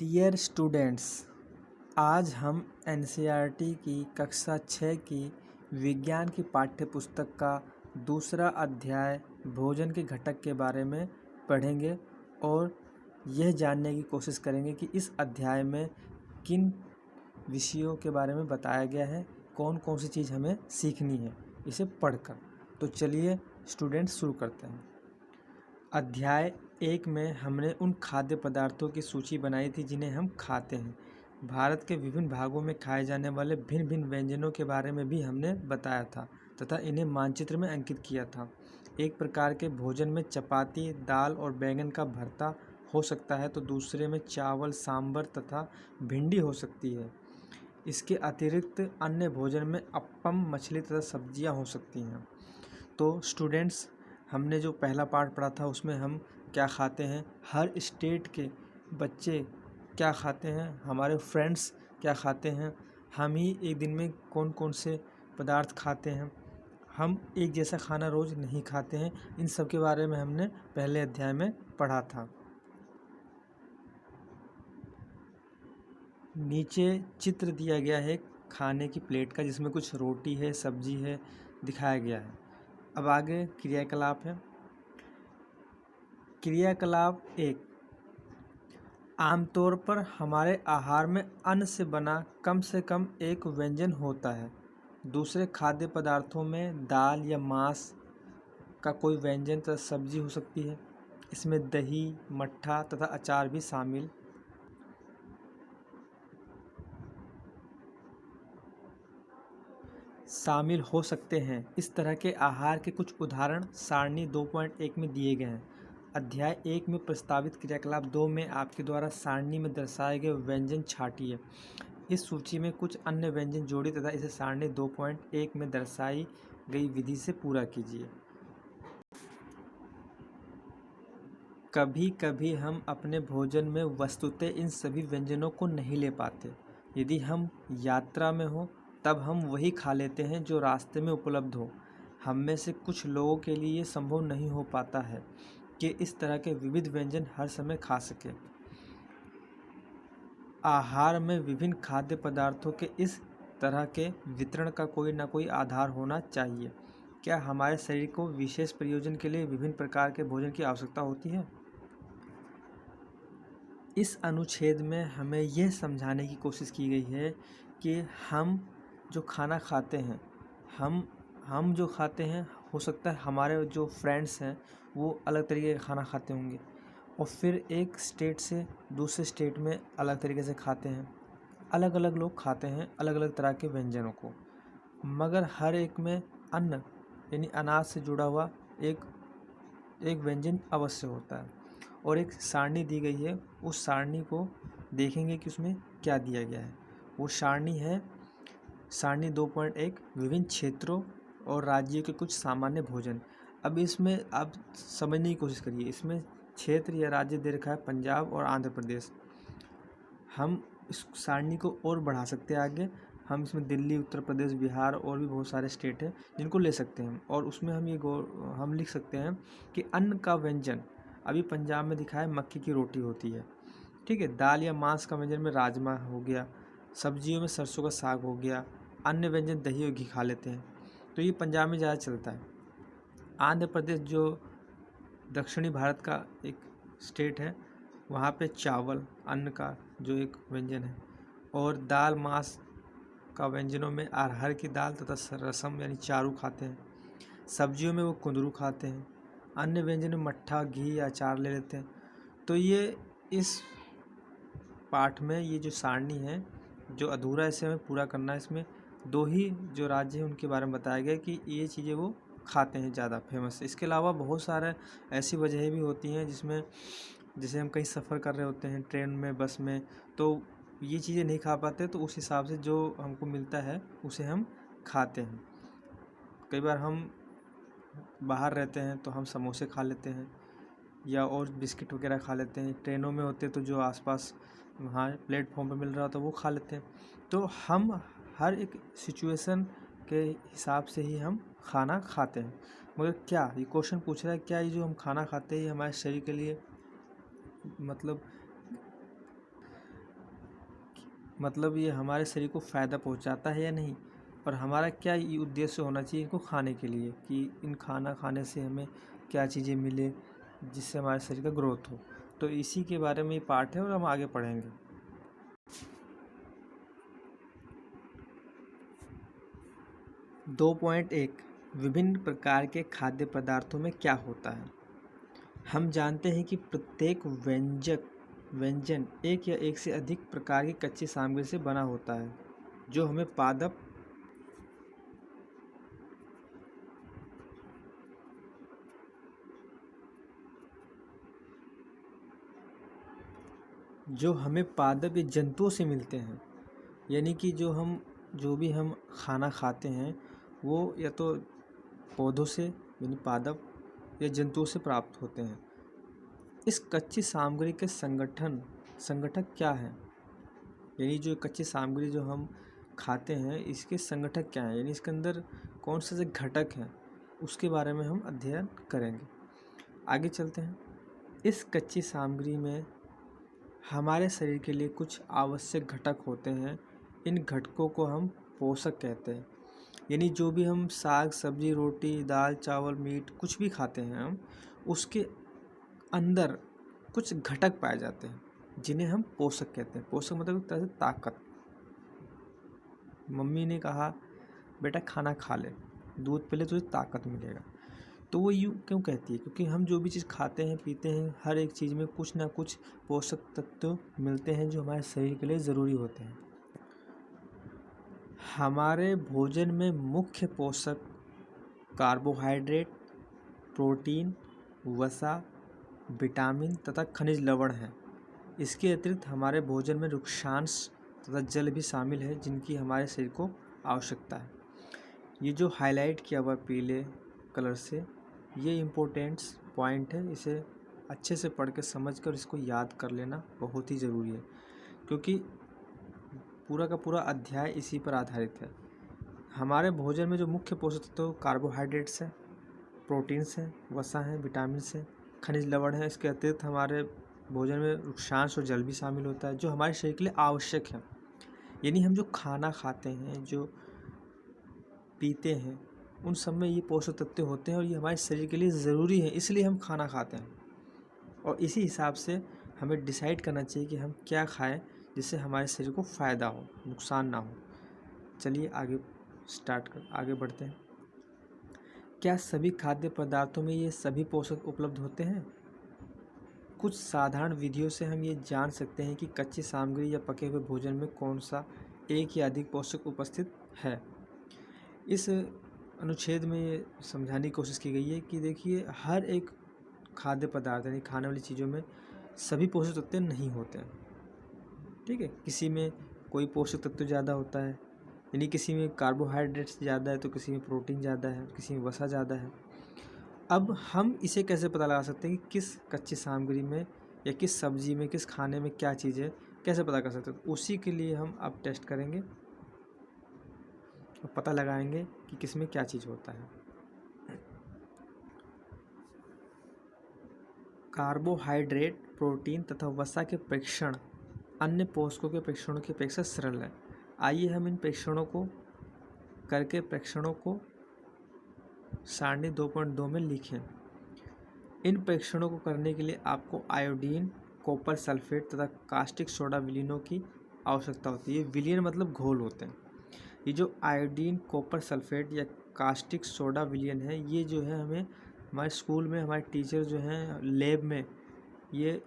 Dear students, आज हम NCERT की कक्षा 6 की विज्ञान की पाठ्य पुस्तक का दूसरा अध्याय भोजन के घटक के बारे में पढ़ेंगे और यह जानने की कोशिश करेंगे कि इस अध्याय में किन विषयों के बारे में बताया गया है, कौन कौन सी चीज़ हमें सीखनी है इसे पढ़कर। तो चलिए स्टूडेंट्स शुरू करते हैं। अध्याय 1 में हमने उन खाद्य पदार्थों की सूची बनाई थी जिन्हें हम खाते हैं। भारत के विभिन्न भागों में खाए जाने वाले भिन्न भिन्न व्यंजनों के बारे में भी हमने बताया था तथा इन्हें मानचित्र में अंकित किया था। एक प्रकार के भोजन में चपाती, दाल और बैंगन का भरता हो सकता है तो दूसरे में चावल, सांभर तथा भिंडी हो सकती है। इसके अतिरिक्त अन्य भोजन में अप्पम, मछली तथा सब्जियां हो सकती हैं। तो स्टूडेंट्स, हमने जो पहला पार्ट पढ़ा था उसमें हम क्या खाते हैं, हर स्टेट के बच्चे क्या खाते हैं, हमारे फ्रेंड्स क्या खाते हैं, हम ही एक दिन में कौन कौन से पदार्थ खाते हैं, हम एक जैसा खाना रोज़ नहीं खाते हैं। इन सब के बारे में हमने पहले अध्याय में पढ़ा था। नीचे चित्र दिया गया है खाने की प्लेट का जिसमें कुछ रोटी है, सब्जी है, दिखाया गया है। अब आगे क्रियाकलाप है। क्रियाकलाप 1, आमतौर पर हमारे आहार में अन्न से बना कम से कम एक व्यंजन होता है। दूसरे खाद्य पदार्थों में दाल या मांस का कोई व्यंजन तथा सब्जी हो सकती है। इसमें दही, मट्ठा तथा अचार भी शामिल हो सकते हैं। इस तरह के आहार के कुछ उदाहरण सारणी 2.1 में दिए गए हैं। अध्याय 1 में प्रस्तावित क्रियाकलाप 2 में आपके द्वारा सारणी में दर्शाए गए व्यंजन छांटिए। इस सूची में कुछ अन्य व्यंजन जोड़िए तथा इसे सारणी 2.1 में दर्शाई गई विधि से पूरा कीजिए। कभी कभी हम अपने भोजन में वस्तुतः इन सभी व्यंजनों को नहीं ले पाते। यदि हम यात्रा में हो तब हम वही खा लेते हैं जो रास्ते में उपलब्ध हो। हम में से कुछ लोगों के लिए ये संभव नहीं हो पाता है कि इस तरह के विविध व्यंजन हर समय खा सकें। आहार में विभिन्न खाद्य पदार्थों के इस तरह के वितरण का कोई ना कोई आधार होना चाहिए। क्या हमारे शरीर को विशेष प्रयोजन के लिए विभिन्न प्रकार के भोजन की आवश्यकता होती है? इस अनुच्छेद में हमें यह समझाने की कोशिश की गई है कि हम जो खाना खाते हैं, हम जो खाते हैं, हो सकता है हमारे जो फ्रेंड्स हैं वो अलग तरीके का खाना खाते होंगे और फिर एक स्टेट से दूसरे स्टेट में अलग तरीके से खाते हैं। अलग अलग लोग खाते हैं अलग अलग तरह के व्यंजनों को, मगर हर एक में अन्न यानी अनाज से जुड़ा हुआ एक व्यंजन अवश्य होता है। और एक सारणी दी गई है, उस सारणी को देखेंगे कि उसमें क्या दिया गया है। वो सारणी है सारणी 2.1 विभिन्न क्षेत्रों और राज्यों के कुछ सामान्य भोजन। अब इसमें आप समझने की कोशिश करिए। इसमें क्षेत्र या राज्य दे रखा है पंजाब और आंध्र प्रदेश। हम इस सारणी को और बढ़ा सकते हैं आगे। हम इसमें दिल्ली, उत्तर प्रदेश, बिहार और भी बहुत सारे स्टेट हैं जिनको ले सकते हैं और उसमें हम लिख सकते हैं कि अन्न का व्यंजन अभी पंजाब में दिखा है मक्की की रोटी होती है, ठीक है। दाल या मांस का व्यंजन में राजमा हो गया। सब्जियों में सरसों का साग हो गया। अन्य व्यंजन दही और घी खा लेते हैं, तो ये पंजाब में ज़्यादा चलता है। आंध्र प्रदेश जो दक्षिणी भारत का एक स्टेट है, वहाँ पे चावल अन्न का जो एक व्यंजन है और दाल मांस का व्यंजनों में अरहर की दाल तथा रसम यानी चारू खाते हैं। सब्जियों में वो कुंदरू खाते हैं। अन्य व्यंजन में मट्ठा, घी या अचार ले लेते हैं। तो ये इस पाठ में ये जो सारणी है जो अधूरा है इसे हमें पूरा करना है। इसमें 2 ही जो राज्य हैं उनके बारे में बताया गया कि ये चीज़ें वो खाते हैं ज़्यादा फेमस। इसके अलावा बहुत सारे ऐसी वजहें भी होती हैं जिसमें जैसे हम कहीं सफ़र कर रहे होते हैं ट्रेन में, बस में, तो ये चीज़ें नहीं खा पाते, तो उस हिसाब से जो हमको मिलता है उसे हम खाते हैं। कई बार हम बाहर रहते हैं तो हम समोसे खा लेते हैं या और बिस्किट वगैरह खा लेते हैं। ट्रेनों में होते तो जो आसपास वहाँ प्लेटफॉर्म पे मिल रहा होता वो खा लेते हैं। तो हम हर एक सिचुएशन के हिसाब से ही हम खाना खाते हैं। मगर क्या ये क्वेश्चन पूछ रहा है, क्या ये जो हम खाना खाते हैं ये हमारे शरीर के लिए मतलब मतलब ये हमारे शरीर को फ़ायदा पहुंचाता है या नहीं, और हमारा क्या ये उद्देश्य होना चाहिए इनको खाने के लिए, कि इन खाना खाने से हमें क्या चीज़ें मिले जिससे हमारे शरीर का ग्रोथ हो। तो इसी के बारे में ये पार्ट है और हम आगे पढ़ेंगे। 2.1 विभिन्न प्रकार के खाद्य पदार्थों में क्या होता है। हम जानते हैं कि प्रत्येक व्यंजन एक या एक से अधिक प्रकार की कच्ची सामग्री से बना होता है, जो हमें पादप या जंतुओं से मिलते हैं। यानी कि जो भी हम खाना खाते हैं वो या तो पौधों से यानी पादप या जंतुओं से प्राप्त होते हैं। इस कच्ची सामग्री के संगठक क्या है, यानी जो कच्ची सामग्री जो हम खाते हैं इसके संगठक क्या हैं, यानी इसके अंदर कौन से घटक हैं, उसके बारे में हम अध्ययन करेंगे। आगे चलते हैं। इस कच्ची सामग्री में हमारे शरीर के लिए कुछ आवश्यक घटक होते हैं। इन घटकों को हम पोषक कहते हैं। यानी जो भी हम साग सब्जी रोटी दाल चावल मीट कुछ भी खाते हैं हम, उसके अंदर कुछ घटक पाए जाते हैं जिन्हें हम पोषक कहते हैं। पोषक मतलब एक तरह से ताकत। मम्मी ने कहा बेटा खाना खा ले, दूध पी ले, तुझे ताकत मिलेगा। तो वो यूँ क्यों कहती है? क्योंकि हम जो भी चीज़ खाते हैं पीते हैं, हर एक चीज़ में कुछ ना कुछ पोषक तत्व मिलते हैं जो हमारे शरीर के लिए ज़रूरी होते हैं। हमारे भोजन में मुख्य पोषक कार्बोहाइड्रेट, प्रोटीन, वसा, विटामिन तथा खनिज लवण हैं। इसके अतिरिक्त हमारे भोजन में रुक्षांश तथा जल भी शामिल है जिनकी हमारे शरीर को आवश्यकता है। ये जो हाईलाइट किया हुआ पीले कलर से, ये इम्पोर्टेंट्स पॉइंट है। इसे अच्छे से पढ़ के समझ कर इसको याद कर लेना बहुत ही ज़रूरी है, क्योंकि पूरा का पूरा अध्याय इसी पर आधारित है। हमारे भोजन में जो मुख्य पोषक तत्व कार्बोहाइड्रेट्स हैं, प्रोटीन्स हैं, वसा हैं, विटामिन्स हैं, खनिज लवण है। इसके अतिरिक्त हमारे भोजन में रुक्षांश और जल भी शामिल होता है जो हमारे शरीर के लिए आवश्यक है। यानी हम जो खाना खाते हैं, जो पीते हैं, उन सब में ये पोषक तत्व होते हैं और ये हमारे शरीर के लिए ज़रूरी है, इसलिए हम खाना खाते हैं। और इसी हिसाब से हमें डिसाइड करना चाहिए कि हम क्या खाएं जिससे हमारे शरीर को फ़ायदा हो, नुकसान ना हो। चलिए आगे बढ़ते हैं। क्या सभी खाद्य पदार्थों में ये सभी पोषक उपलब्ध होते हैं? कुछ साधारण विधियों से हम ये जान सकते हैं कि कच्ची सामग्री या पके हुए भोजन में कौन सा एक या अधिक पोषक उपस्थित है। इस अनुच्छेद में ये समझाने की कोशिश की गई है कि देखिए, हर एक खाद्य पदार्थ यानी खाने वाली चीज़ों में सभी पोषक तत्व नहीं होते हैं। ठीक है, किसी में कोई पोषक तत्व ज़्यादा होता है, यानी किसी में कार्बोहाइड्रेट्स ज़्यादा है तो किसी में प्रोटीन ज़्यादा है, किसी में वसा ज़्यादा है। अब हम इसे कैसे पता लगा सकते हैं कि किस कच्ची सामग्री में या किस सब्जी में, किस खाने में क्या चीज़ है, कैसे पता कर सकते हैं? तो उसी के लिए हम अब टेस्ट करेंगे और पता लगाएंगे कि किस में क्या चीज़ होता है। कार्बोहाइड्रेट, प्रोटीन तथा वसा के परीक्षण अन्य पोषकों के परीक्षणों की अपेक्षा सरल है। आइए हम इन परीक्षणों को सारणी 2.2 में लिखें। इन परीक्षणों को करने के लिए आपको आयोडीन, कॉपर सल्फेट तथा कास्टिक सोडा विलीनों की आवश्यकता होती है। ये विलीन मतलब घोल होते हैं। ये जो आयोडीन, कॉपर सल्फेट या कास्टिक सोडा विलयन है, ये जो है हमें हमारे स्कूल में हमारे टीचर जो हैं लैब में ये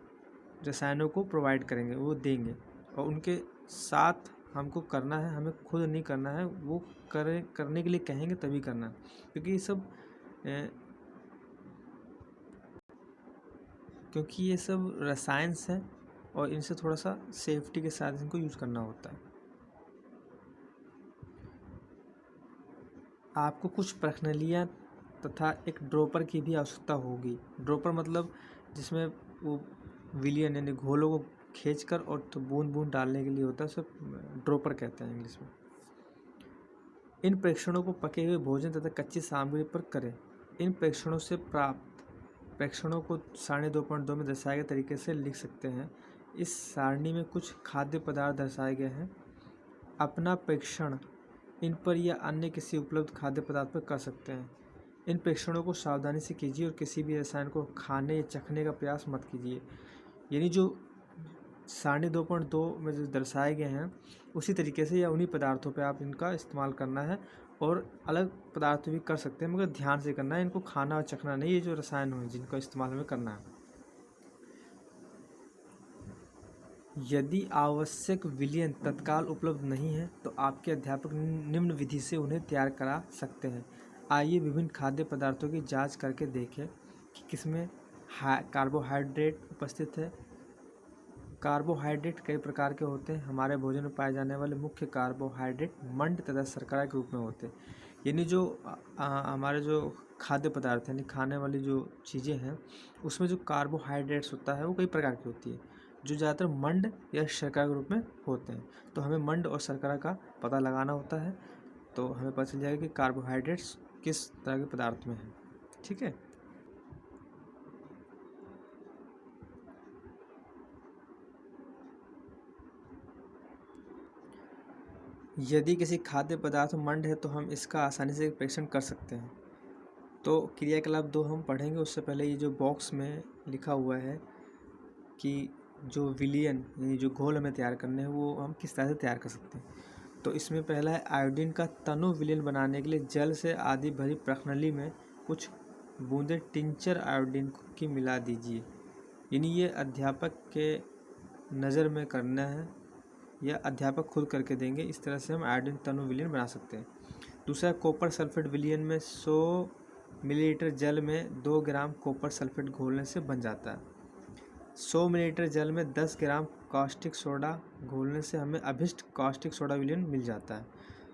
रसायनों को प्रोवाइड करेंगे, वो देंगे, और उनके साथ हमको करना है, हमें खुद नहीं करना है। वो करने के लिए कहेंगे तभी करना है, क्योंकि ये सब रसायन हैं और इनसे थोड़ा सा सेफ्टी के साथ इनको यूज़ करना होता है। आपको कुछ प्रश्नावलियाँ तथा एक ड्रॉपर की भी आवश्यकता होगी। ड्रॉपर मतलब जिसमें वो विलियन यानी घोलों को खींचकर और तो बूंद बूंद डालने के लिए होता है, उसे ड्रॉपर कहते हैं इंग्लिश में। इन परीक्षणों को पके हुए भोजन तथा कच्ची सामग्री पर करें। इन परीक्षणों से प्राप्त परीक्षणों को सारणी 2.2 में दर्शाए गए तरीके से लिख सकते हैं। इस सारणी में कुछ खाद्य पदार्थ दर्शाए गए हैं। अपना परीक्षण इन पर या अन्य किसी उपलब्ध खाद्य पदार्थ पर कर सकते हैं। इन परीक्षणों को सावधानी से कीजिए और किसी भी रसायन को खाने या चखने का प्रयास मत कीजिए। यानी जो सारणी 2.2 में जो दर्शाए गए हैं उसी तरीके से या उन्हीं पदार्थों पे आप इनका इस्तेमाल करना है, और अलग पदार्थ भी कर सकते हैं मगर ध्यान से करना है। इनको खाना और चखना नहीं, ये जो रसायन हैं जिनका इस्तेमाल हमें करना है। यदि आवश्यक विलयन तत्काल उपलब्ध नहीं है तो आपके अध्यापक निम्न विधि से उन्हें तैयार करा सकते हैं। आइए विभिन्न खाद्य पदार्थों की जांच करके देखें कि किसमें कार्बोहाइड्रेट उपस्थित है। कार्बोहाइड्रेट कई प्रकार के होते हैं। हमारे भोजन में पाए जाने वाले मुख्य कार्बोहाइड्रेट मंड तथा शर्करा के रूप में होते हैं। यानी जो हमारे जो खाद्य पदार्थ यानी खाने वाली जो चीज़ें हैं उसमें जो कार्बोहाइड्रेट्स होता है वो कई प्रकार की होती है, जो ज़्यादातर मंड या शर्करा के रूप में होते हैं। तो हमें मंड और शर्करा का पता लगाना होता है, तो हमें पता चल जाएगा कि कार्बोहाइड्रेट्स किस तरह के पदार्थ में है। ठीक है। यदि किसी खाद्य पदार्थ में मंड है तो हम इसका आसानी से परीक्षण कर सकते हैं। तो क्रियाकलाप 2 हम पढ़ेंगे। उससे पहले ये जो बॉक्स में लिखा हुआ है कि जो विलयन यानी जो घोल हमें तैयार करने हैं वो हम किस तरह से तैयार कर सकते हैं। तो इसमें पहला है आयोडीन का तनु विलयन बनाने के लिए जल से आधी भरी प्रणाली में कुछ बूंदे टिंचर आयोडीन की मिला दीजिए। यानी ये अध्यापक के नज़र में करना है या अध्यापक खुद करके देंगे। इस तरह से हम आयोडीन तनु विलयन बना सकते हैं। दूसरा, कॉपर सल्फेट विलयन में 100 मिलीलीटर जल में 2 ग्राम कॉपर सल्फेट घोलने से बन जाता है। 100 मिलीलीटर जल में 10 ग्राम कास्टिक सोडा घोलने से हमें अभिष्ट कास्टिक सोडा विलयन मिल जाता है।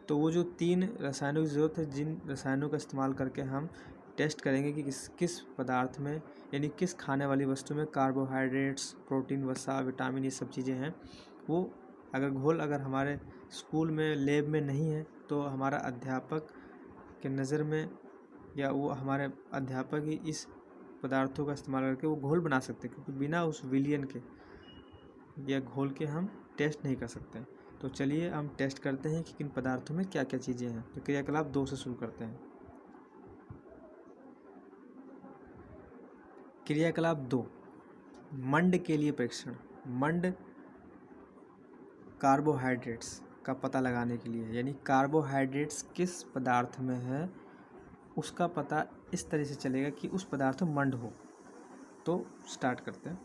तो वो जो 3 रसायनों की ज़रूरत है, जिन रसायनों का इस्तेमाल करके हम टेस्ट करेंगे कि किस पदार्थ में यानी किस खाने वाली वस्तु में कार्बोहाइड्रेट्स, प्रोटीन, वसा, विटामिन ये सब चीज़ें हैं, वो अगर हमारे स्कूल में लैब में नहीं है तो हमारा अध्यापक के नज़र में या वो हमारे अध्यापक ही इस पदार्थों का इस्तेमाल करके वो घोल बना सकते हैं, क्योंकि बिना उस विलयन के या घोल के हम टेस्ट नहीं कर सकते। तो चलिए हम टेस्ट करते हैं कि किन पदार्थों में क्या क्या चीज़ें हैं। तो क्रियाकलाप 2 से शुरू करते हैं। क्रियाकलाप 2, मंड के लिए परीक्षण। मंड कार्बोहाइड्रेट्स का पता लगाने के लिए, यानी कार्बोहाइड्रेट्स किस पदार्थ में है उसका पता इस तरह से चलेगा कि उस पदार्थ में मंड हो। तो स्टार्ट करते हैं।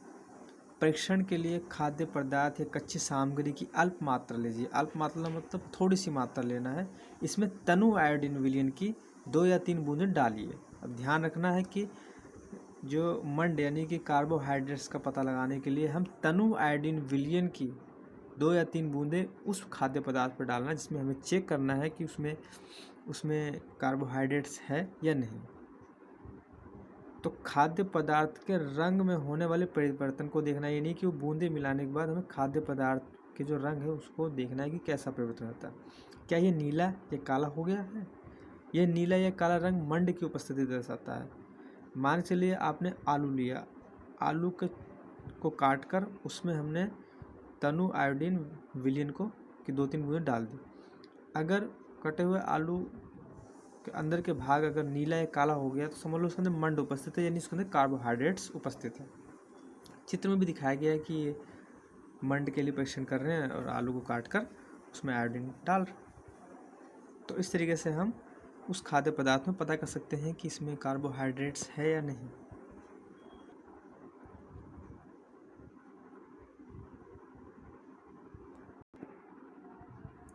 परीक्षण के लिए खाद्य पदार्थ या कच्ची सामग्री की अल्प मात्रा लीजिए। अल्प मात्रा मतलब थोड़ी सी मात्रा लेना है। इसमें तनु आयोडीन विलयन की 2 या 3 बूंदें डालिए। अब ध्यान रखना है कि जो मंड यानी कि कार्बोहाइड्रेट्स का पता लगाने के लिए हम तनु आयोडीन विलयन की 2 या 3 बूंदें उस खाद्य पदार्थ पर डालना है जिसमें हमें चेक करना है कि उसमें कार्बोहाइड्रेट्स है या नहीं। तो खाद्य पदार्थ के रंग में होने वाले परिवर्तन को देखना है, यानी कि वो बूंदे मिलाने के बाद हमें खाद्य पदार्थ के जो रंग है उसको देखना है कि कैसा परिवर्तन होता है। क्या ये नीला या काला हो गया है? यह नीला या काला रंग मंड की उपस्थिति दर्शाता है। मान चलिए आपने आलू लिया, आलू को काट कर उसमें हमने तनु आयोडीन विलयन की 2-3 बूंदें डाल दी। अगर कटे हुए आलू के अंदर के भाग अगर नीला या काला हो गया तो समझ लो उसके अंदर मंड उपस्थित है, यानी उसके अंदर कार्बोहाइड्रेट्स उपस्थित है। चित्र में भी दिखाया गया है कि ये मंड के लिए परीक्षण कर रहे हैं और आलू को काट कर उसमें आयोडीन डाल रहे हैं। तो इस तरीके से हम उस खाद्य पदार्थ में पता कर सकते हैं कि इसमें कार्बोहाइड्रेट्स है या नहीं।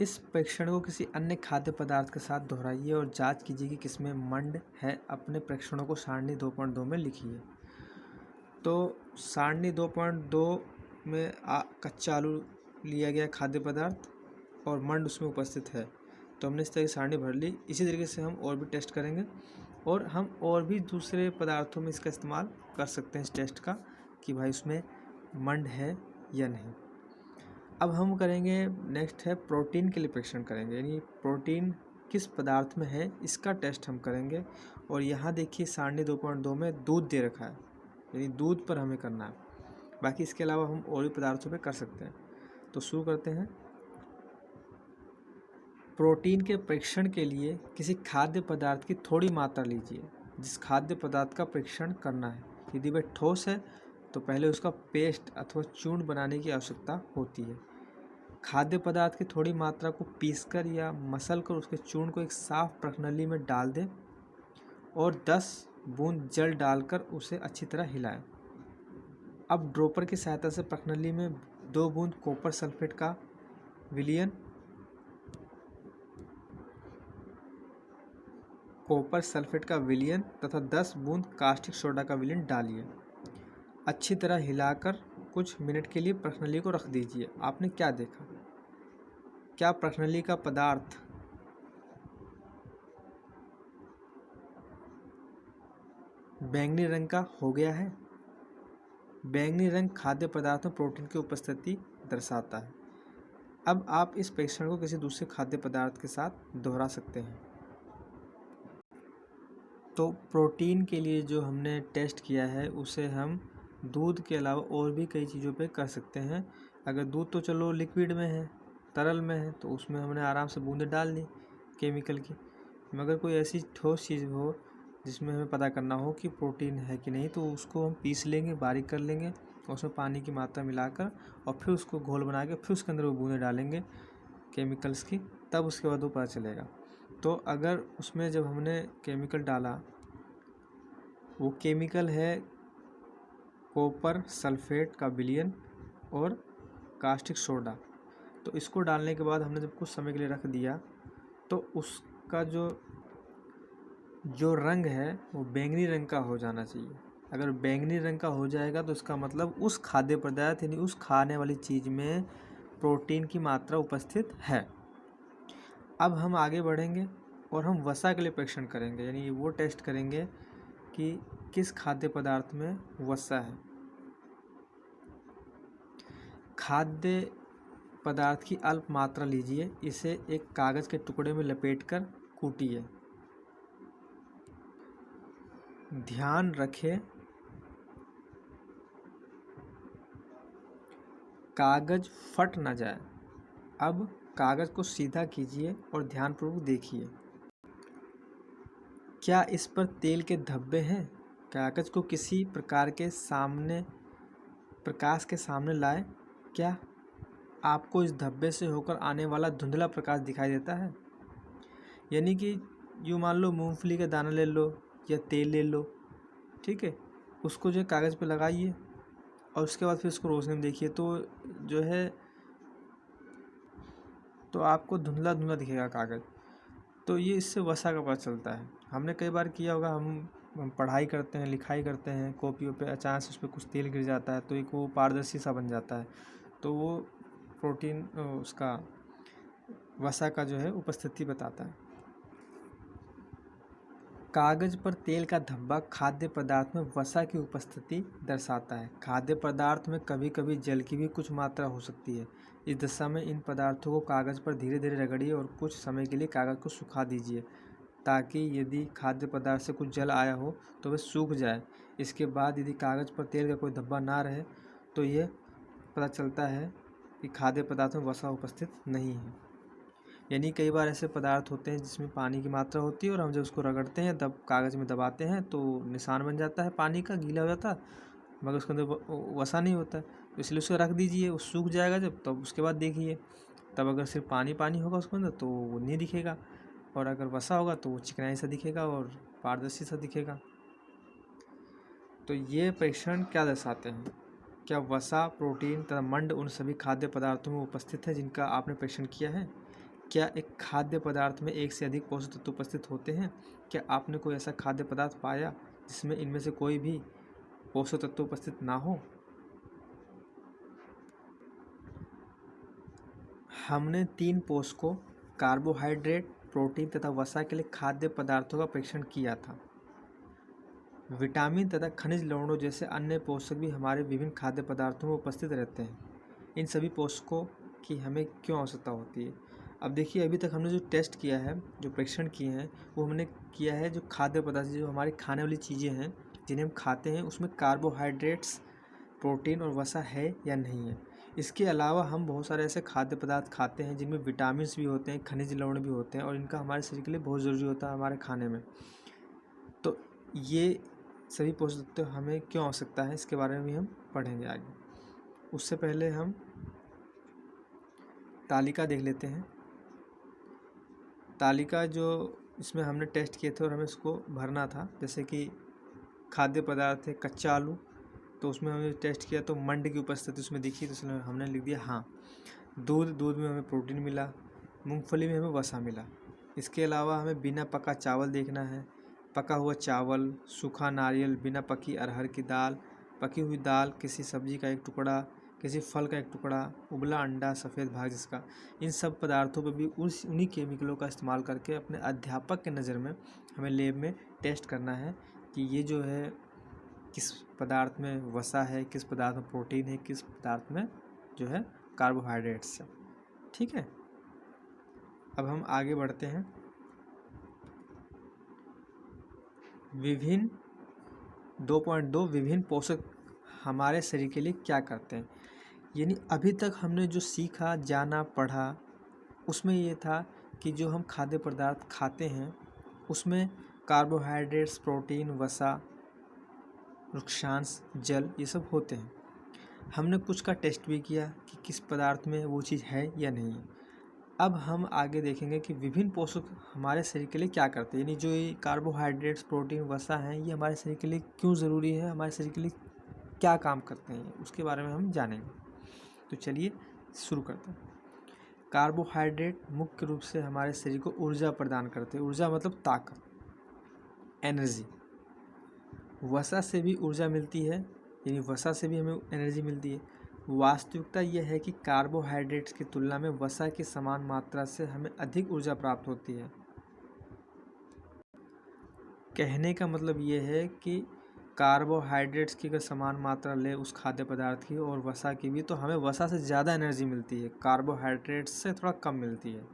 इस परीक्षण को किसी अन्य खाद्य पदार्थ के साथ दोहराइए और जांच कीजिए कि किसमें मंड है। अपने परीक्षणों को सारणी 2.2 में लिखिए। तो सारणी 2.2 में कच्चा आलू लिया गया खाद्य पदार्थ और मंड उसमें उपस्थित है। तो हमने इस तरह की सारणी भर ली। इसी तरीके से हम और भी टेस्ट करेंगे और हम और भी दूसरे पदार्थों में इसका इस्तेमाल कर सकते हैं इस टेस्ट का कि भाई उसमें मंड है या नहीं। अब हम करेंगे, नेक्स्ट है प्रोटीन के लिए परीक्षण करेंगे, यानी प्रोटीन किस पदार्थ में है इसका टेस्ट हम करेंगे। और यहाँ देखिए सारणी 2.2 में दूध दे रखा है, यानी दूध पर हमें करना है। बाकी इसके अलावा हम और भी पदार्थों पे कर सकते हैं। तो शुरू करते हैं। प्रोटीन के परीक्षण के लिए किसी खाद्य पदार्थ की थोड़ी मात्रा लीजिए। जिस खाद्य पदार्थ का परीक्षण करना है, यदि वह ठोस है तो पहले उसका पेस्ट अथवा चूर्ण बनाने की आवश्यकता होती है। खाद्य पदार्थ की थोड़ी मात्रा को पीसकर या मसल कर उसके चूर्ण को एक साफ प्रणाली में डाल दें और 10 बूंद जल डालकर उसे अच्छी तरह हिलाएं। अब ड्रॉपर की सहायता से प्रणाली में 2 बूंद कॉपर सल्फेट का विलयन तथा 10 बूंद कास्टिक सोडा का विलयन डालिए। अच्छी तरह हिलाकर कुछ मिनट के लिए प्रणाली को रख दीजिए। आपने क्या देखा? क्या प्रणाली का पदार्थ बैंगनी रंग का हो गया है? बैंगनी रंग खाद्य पदार्थ में प्रोटीन की उपस्थिति दर्शाता है। अब आप इस परीक्षण को किसी दूसरे खाद्य पदार्थ के साथ दोहरा सकते हैं। तो प्रोटीन के लिए जो हमने टेस्ट किया है उसे हम दूध के अलावा और भी कई चीज़ों पे कर सकते हैं। अगर दूध तो चलो लिक्विड में है, तरल में है, तो उसमें हमने आराम से बूंदें डाल दी केमिकल की। मगर कोई ऐसी ठोस चीज़ हो जिसमें हमें पता करना हो कि प्रोटीन है कि नहीं, तो उसको हम पीस लेंगे, बारीक कर लेंगे और उसमें पानी की मात्रा मिलाकर और फिर उसको घोल बना के फिर उसके अंदर वो बूंदें डालेंगे केमिकल्स की, तब उसके बाद वो पता चलेगा। तो अगर उसमें जब हमने केमिकल डाला, वो केमिकल है कॉपर सल्फेट का विलयन और कास्टिक सोडा, तो इसको डालने के बाद हमने जब कुछ समय के लिए रख दिया तो उसका जो रंग है वो बैंगनी रंग का हो जाना चाहिए। अगर बैंगनी रंग का हो जाएगा तो इसका मतलब उस खाद्य पदार्थ यानी उस खाने वाली चीज़ में प्रोटीन की मात्रा उपस्थित है। अब हम आगे बढ़ेंगे और हम वसा के लिए परीक्षण करेंगे, यानी वो टेस्ट करेंगे कि किस खाद्य पदार्थ में वसा है। खाद्य पदार्थ की अल्प मात्रा लीजिए, इसे एक कागज़ के टुकड़े में लपेटकर कूटिए। ध्यान रखें कागज़ फट न जाए। अब कागज़ को सीधा कीजिए और ध्यानपूर्वक देखिए, क्या इस पर तेल के धब्बे हैं? कागज़ को किसी प्रकार के प्रकाश के सामने लाएं। क्या आपको इस धब्बे से होकर आने वाला धुंधला प्रकाश दिखाई देता है? यानी कि यूँ मान लो मूंगफली का दाना ले लो या तेल ले लो, ठीक है, उसको जो कागज़ पे लगाइए और उसके बाद फिर उसको रोशनी में देखिए, तो जो है तो आपको धुंधला धुंधला दिखेगा कागज़। तो ये इससे वसा का पता चलता है। हमने कई बार किया होगा, हम पढ़ाई करते हैं, लिखाई करते हैं, कॉपियों पे अचानक से उस पर कुछ तेल गिर जाता है तो एक वो पारदर्शी सा बन जाता है, तो वो प्रोटीन उसका वसा का जो है उपस्थिति बताता है। कागज़ पर तेल का धब्बा खाद्य पदार्थ में वसा की उपस्थिति दर्शाता है। खाद्य पदार्थ में कभी कभी जल की भी कुछ मात्रा हो सकती है। इस दशा में इन पदार्थों को कागज़ पर धीरे धीरे रगड़िए और कुछ समय के लिए कागज़ को सुखा दीजिए, ताकि यदि खाद्य पदार्थ से कुछ जल आया हो तो वह सूख जाए। इसके बाद यदि कागज़ पर तेल का कोई धब्बा ना रहे तो यह पता चलता है कि खाद्य पदार्थ में वसा उपस्थित नहीं है। यानी कई बार ऐसे पदार्थ होते हैं जिसमें पानी की मात्रा होती है और हम जब उसको रगड़ते हैं तब कागज़ में दबाते हैं तो निशान बन जाता है पानी का, गीला हो जाता है, मगर उसके अंदर वसा नहीं होता है। तो इसलिए उसको रख दीजिए, वो सूख जाएगा जब, तब उसके बाद देखिए, तब अगर सिर्फ पानी पानी होगा उसके अंदर तो वो नहीं दिखेगा, और अगर वसा होगा तो वो चिकनाई सा दिखेगा और पारदर्शी सा दिखेगा। तो ये परीक्षण क्या दर्शाते हैं? क्या वसा, प्रोटीन तथा मंड उन सभी खाद्य पदार्थों में उपस्थित है जिनका आपने परीक्षण किया है? क्या एक खाद्य पदार्थ में एक से अधिक पोषक तत्व उपस्थित होते हैं? क्या आपने कोई ऐसा खाद्य पदार्थ पाया जिसमें इनमें से कोई भी पोषक तत्व उपस्थित ना हो? हमने 3 पोषकों कार्बोहाइड्रेट, प्रोटीन तथा वसा के लिए खाद्य पदार्थों का परीक्षण किया था। विटामिन तथा खनिज लवणों जैसे अन्य पोषक भी हमारे विभिन्न खाद्य पदार्थों में उपस्थित रहते हैं। इन सभी पोषकों की हमें क्यों आवश्यकता होती है? अब देखिए, अभी तक हमने जो टेस्ट किया है, जो परीक्षण किए हैं, वो हमने किया है जो खाद्य पदार्थ, जो हमारी खाने वाली चीज़ें हैं जिन्हें हम खाते हैं, उसमें कार्बोहाइड्रेट्स, प्रोटीन और वसा है या नहीं है। इसके अलावा हम बहुत सारे ऐसे खाद्य पदार्थ खाते हैं जिनमें विटामिन्स भी होते हैं, खनिज लवण भी होते हैं और इनका हमारे शरीर के लिए बहुत ज़रूरी होता है हमारे खाने में। तो ये सभी पोषक तत्व हमें क्यों आवश्यकता है, इसके बारे में भी हम पढ़ेंगे आगे। उससे पहले हम तालिका देख लेते हैं। तालिका जो इसमें हमने टेस्ट किए थे और हमें इसको भरना था, जैसे कि खाद्य पदार्थ है कच्चा आलू, तो उसमें हमने टेस्ट किया तो मंड की उपस्थिति उसमें दिखी, तो इसलिए हमने लिख दिया हाँ। दूध में हमें प्रोटीन मिला, मूंगफली में हमें वसा मिला। इसके अलावा हमें बिना पका चावल देखना है, पका हुआ चावल, सूखा नारियल, बिना पकी अरहर की दाल, पकी हुई दाल, किसी सब्जी का एक टुकड़ा, किसी फल का एक टुकड़ा, उबला अंडा, सफ़ेद भाग जिसका। इन सब पदार्थों पर भी उन्हीं केमिकलों का इस्तेमाल करके अपने अध्यापक के नज़र में हमें लैब में टेस्ट करना है कि ये जो है किस पदार्थ में वसा है, किस पदार्थ में प्रोटीन है, किस पदार्थ में जो है कार्बोहाइड्रेट्स है। ठीक है, अब हम आगे बढ़ते हैं। विभिन्न 2.2 विभिन्न पोषक हमारे शरीर के लिए क्या करते हैं। यानी अभी तक हमने जो सीखा, जाना, पढ़ा, उसमें ये था कि जो हम खाद्य पदार्थ खाते हैं उसमें कार्बोहाइड्रेट्स, प्रोटीन, वसा, वृक्षांश, जल, ये सब होते हैं। हमने कुछ का टेस्ट भी किया कि किस पदार्थ में वो चीज़ है या नहीं है। अब हम आगे देखेंगे कि विभिन्न पोषक हमारे शरीर के लिए क्या करते हैं, यानी जो ये कार्बोहाइड्रेट्स, प्रोटीन, वसा हैं, ये हमारे शरीर के लिए क्यों ज़रूरी है, हमारे शरीर के लिए क्या काम करते हैं, उसके बारे में हम जानेंगे। तो चलिए शुरू करते हैं। कार्बोहाइड्रेट मुख्य रूप से हमारे शरीर को ऊर्जा प्रदान करते हैं। ऊर्जा मतलब ताकत, एनर्जी। वसा से भी ऊर्जा मिलती है, यानी वसा से भी हमें एनर्जी मिलती है। वास्तविकता यह है कि कार्बोहाइड्रेट्स की तुलना में वसा की समान मात्रा से हमें अधिक ऊर्जा प्राप्त होती है। कहने का मतलब ये है कि कार्बोहाइड्रेट्स की अगर समान मात्रा ले उस खाद्य पदार्थ की और वसा की भी, तो हमें वसा से ज़्यादा एनर्जी मिलती है, कार्बोहाइड्रेट्स से थोड़ा कम मिलती है।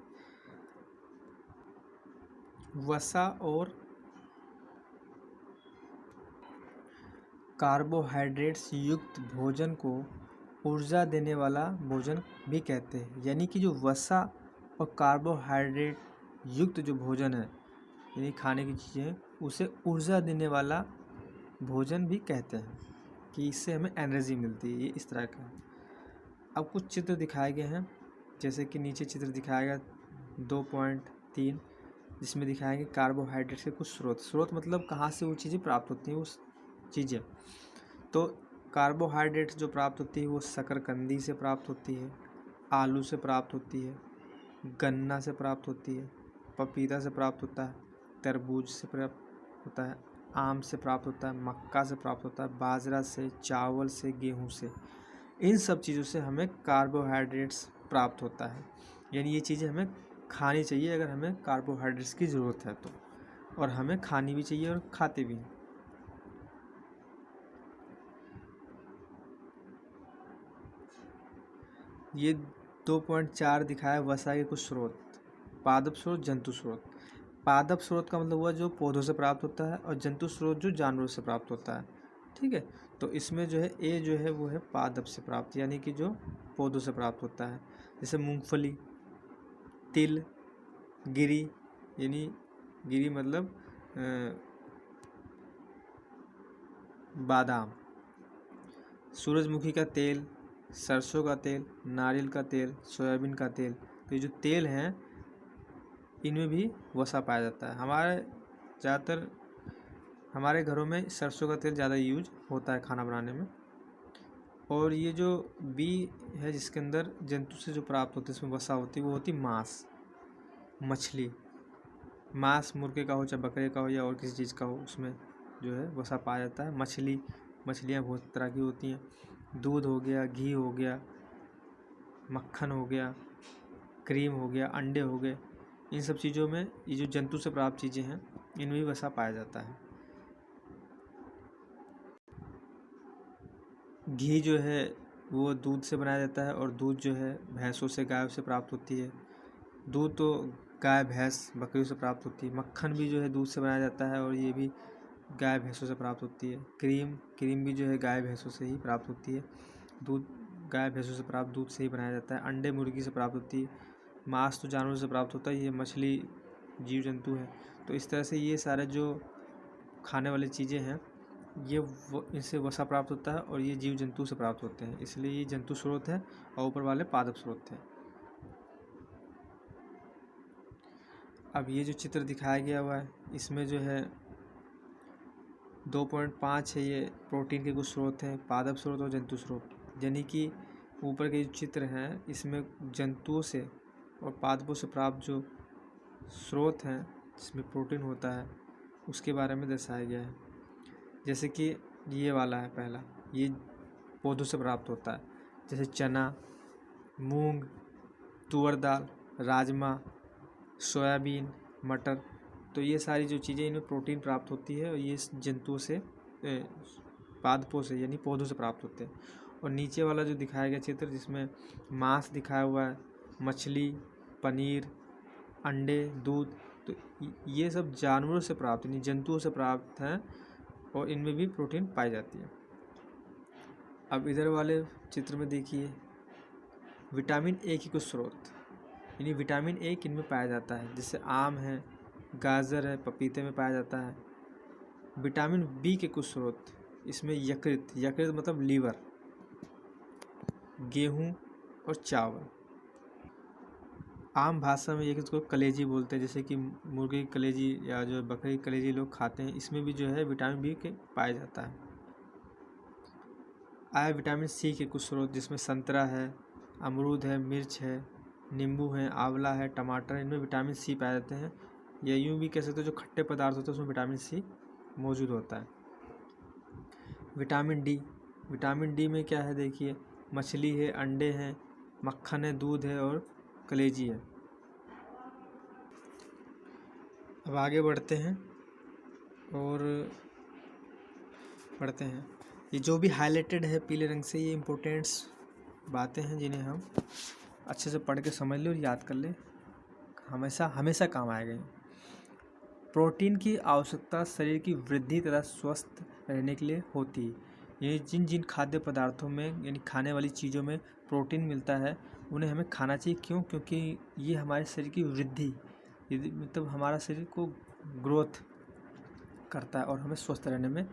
वसा और कार्बोहाइड्रेट्स युक्त भोजन को ऊर्जा देने वाला भोजन भी कहते हैं। यानी कि जो वसा और कार्बोहाइड्रेट युक्त जो भोजन है, यानी खाने की चीज़ें, उसे ऊर्जा देने वाला भोजन भी कहते हैं कि इससे हमें एनर्जी मिलती है। ये इस तरह का है। अब कुछ चित्र दिखाए गए हैं, जैसे कि नीचे चित्र दिखाया गया 2.3, जिसमें दिखाया गया कार्बोहाइड्रेट के कुछ स्रोत मतलब कहाँ से वो चीज़ें प्राप्त होती हैं, उस चीज़ें। तो कार्बोहाइड्रेट जो प्राप्त होती है वो शकरकंदी से प्राप्त होती है, आलू से प्राप्त होती है, गन्ना से प्राप्त होती है, पपीता से प्राप्त होता है, तरबूज से प्राप्त होता है, आम से प्राप्त होता है, मक्का से प्राप्त होता है, बाजरा से, चावल से, गेहूं से। इन सब चीज़ों से हमें कार्बोहाइड्रेट्स प्राप्त होता है। यानी ये चीज़ें हमें खानी चाहिए अगर हमें कार्बोहाइड्रेट्स की ज़रूरत है तो, और हमें खानी भी चाहिए और खाते भी हैं। ये 2.4 दिखाया वसा के कुछ स्रोत। पादप स्रोत, जंतु स्रोत। पादप स्रोत का मतलब हुआ जो पौधों से प्राप्त होता है, और जंतु स्रोत जो जानवरों से प्राप्त होता है। ठीक है, तो इसमें जो है ए जो है वो है पादप से प्राप्त, यानी कि जो पौधों से प्राप्त होता है, जैसे मूंगफली, तिल, गिरी, यानी गिरी मतलब बादाम, सूरजमुखी का तेल, सरसों का तेल, नारियल का तेल, सोयाबीन का तेल। तो ये जो तेल हैं इनमें भी वसा पाया जाता है। ज़्यादातर हमारे घरों में सरसों का तेल ज़्यादा यूज होता है खाना बनाने में। और ये जो बी है जिसके अंदर जंतु से जो प्राप्त होती है, इसमें वसा होती है, वो होती मांस, मछली। मांस मुर्गे का हो, चाहे बकरे का हो, या और किसी चीज़ का हो, उसमें जो है वसा पाया जाता है। मछलियाँ बहुत तरह की होती हैं। दूध हो गया, घी हो गया, मक्खन हो गया, क्रीम हो गया, अंडे हो गए। इन सब चीज़ों में ये जो जंतु से प्राप्त चीज़ें हैं इनमें भी वसा पाया जाता है। घी जो है वो दूध से बनाया जाता है, और दूध जो है भैंसों से, गायों से प्राप्त होती है। दूध तो गाय, भैंस, बकरियों से प्राप्त होती है। मक्खन भी जो है दूध से बनाया जाता है, और ये भी गाय, भैंसों से प्राप्त होती है। क्रीम भी जो है गाय, भैंसों से ही प्राप्त होती है। दूध गाय भैंसों से प्राप्त दूध से ही बनाया जाता है। अंडे मुर्गी से प्राप्त होती है। मांस तो जानवरों से प्राप्त होता ही है, मछली जीव जंतु है। तो इस तरह से ये सारे जो खाने वाली चीज़ें हैं ये इनसे वसा प्राप्त होता है और ये जीव जंतु से प्राप्त होते हैं, इसलिए ये जंतु स्रोत है और ऊपर वाले पादप स्रोत हैं। अब ये जो चित्र दिखाया गया हुआ है इसमें जो है 2.5 है, ये प्रोटीन के कुछ स्रोत हैं, पादप स्रोत और जंतु स्रोत। यानी कि ऊपर के जो चित्र हैं इसमें जंतुओं से और पादपों से प्राप्त जो स्रोत हैं जिसमें प्रोटीन होता है उसके बारे में दर्शाया गया है। जैसे कि ये वाला है पहला, ये पौधों से प्राप्त होता है, जैसे चना, मूंग, तुअर दाल, राजमा, सोयाबीन, मटर। तो ये सारी जो चीज़ें इनमें प्रोटीन प्राप्त होती है और ये जंतुओं से पादपों से यानी पौधों से प्राप्त होते हैं। और नीचे वाला जो दिखाया गया चित्र जिसमें मांस दिखाया हुआ है, मछली, पनीर, अंडे, दूध, तो ये सब जानवरों से प्राप्त यानी जंतुओं से प्राप्त हैं और इनमें भी प्रोटीन पाई जाती है। अब इधर वाले चित्र में देखिए विटामिन ए की कुछ स्रोत, यानी विटामिन ए किन में पाया जाता है, जैसे आम है, गाजर है, पपीते में पाया जाता है। विटामिन बी के कुछ स्रोत, इसमें यकृत, यकृत मतलब लीवर, गेहूं और चावल। आम भाषा में यकृत को कलेजी बोलते हैं, जैसे कि मुर्गे की कलेजी या जो बकरी की कलेजी लोग खाते हैं, इसमें भी जो है विटामिन बी के पाया जाता है। आया विटामिन सी के कुछ स्रोत, जिसमें संतरा है, अमरूद है, मिर्च है, नींबू है, आंवला है, टमाटर, इनमें विटामिन सी पाए जाते हैं। या यूँ भी कह सकते हो जो खट्टे पदार्थ होते हैं उसमें विटामिन सी मौजूद होता है। विटामिन डी, विटामिन डी में क्या है देखिए, मछली है, अंडे हैं, मक्खन है, दूध है और कलेजी है। अब आगे बढ़ते हैं ये जो भी हाईलाइटेड है पीले रंग से, ये इम्पोर्टेंट्स बातें हैं जिन्हें हम अच्छे से पढ़ के समझ लें और याद कर लें, हमेशा हमेशा काम आएगा। प्रोटीन की आवश्यकता शरीर की वृद्धि तथा स्वस्थ रहने के लिए होती है। ये जिन जिन खाद्य पदार्थों में यानी खाने वाली चीज़ों में प्रोटीन मिलता है उन्हें हमें खाना चाहिए। क्यों? क्योंकि ये हमारे शरीर की वृद्धि, यदि मतलब हमारा शरीर को ग्रोथ करता है और हमें स्वस्थ रहने में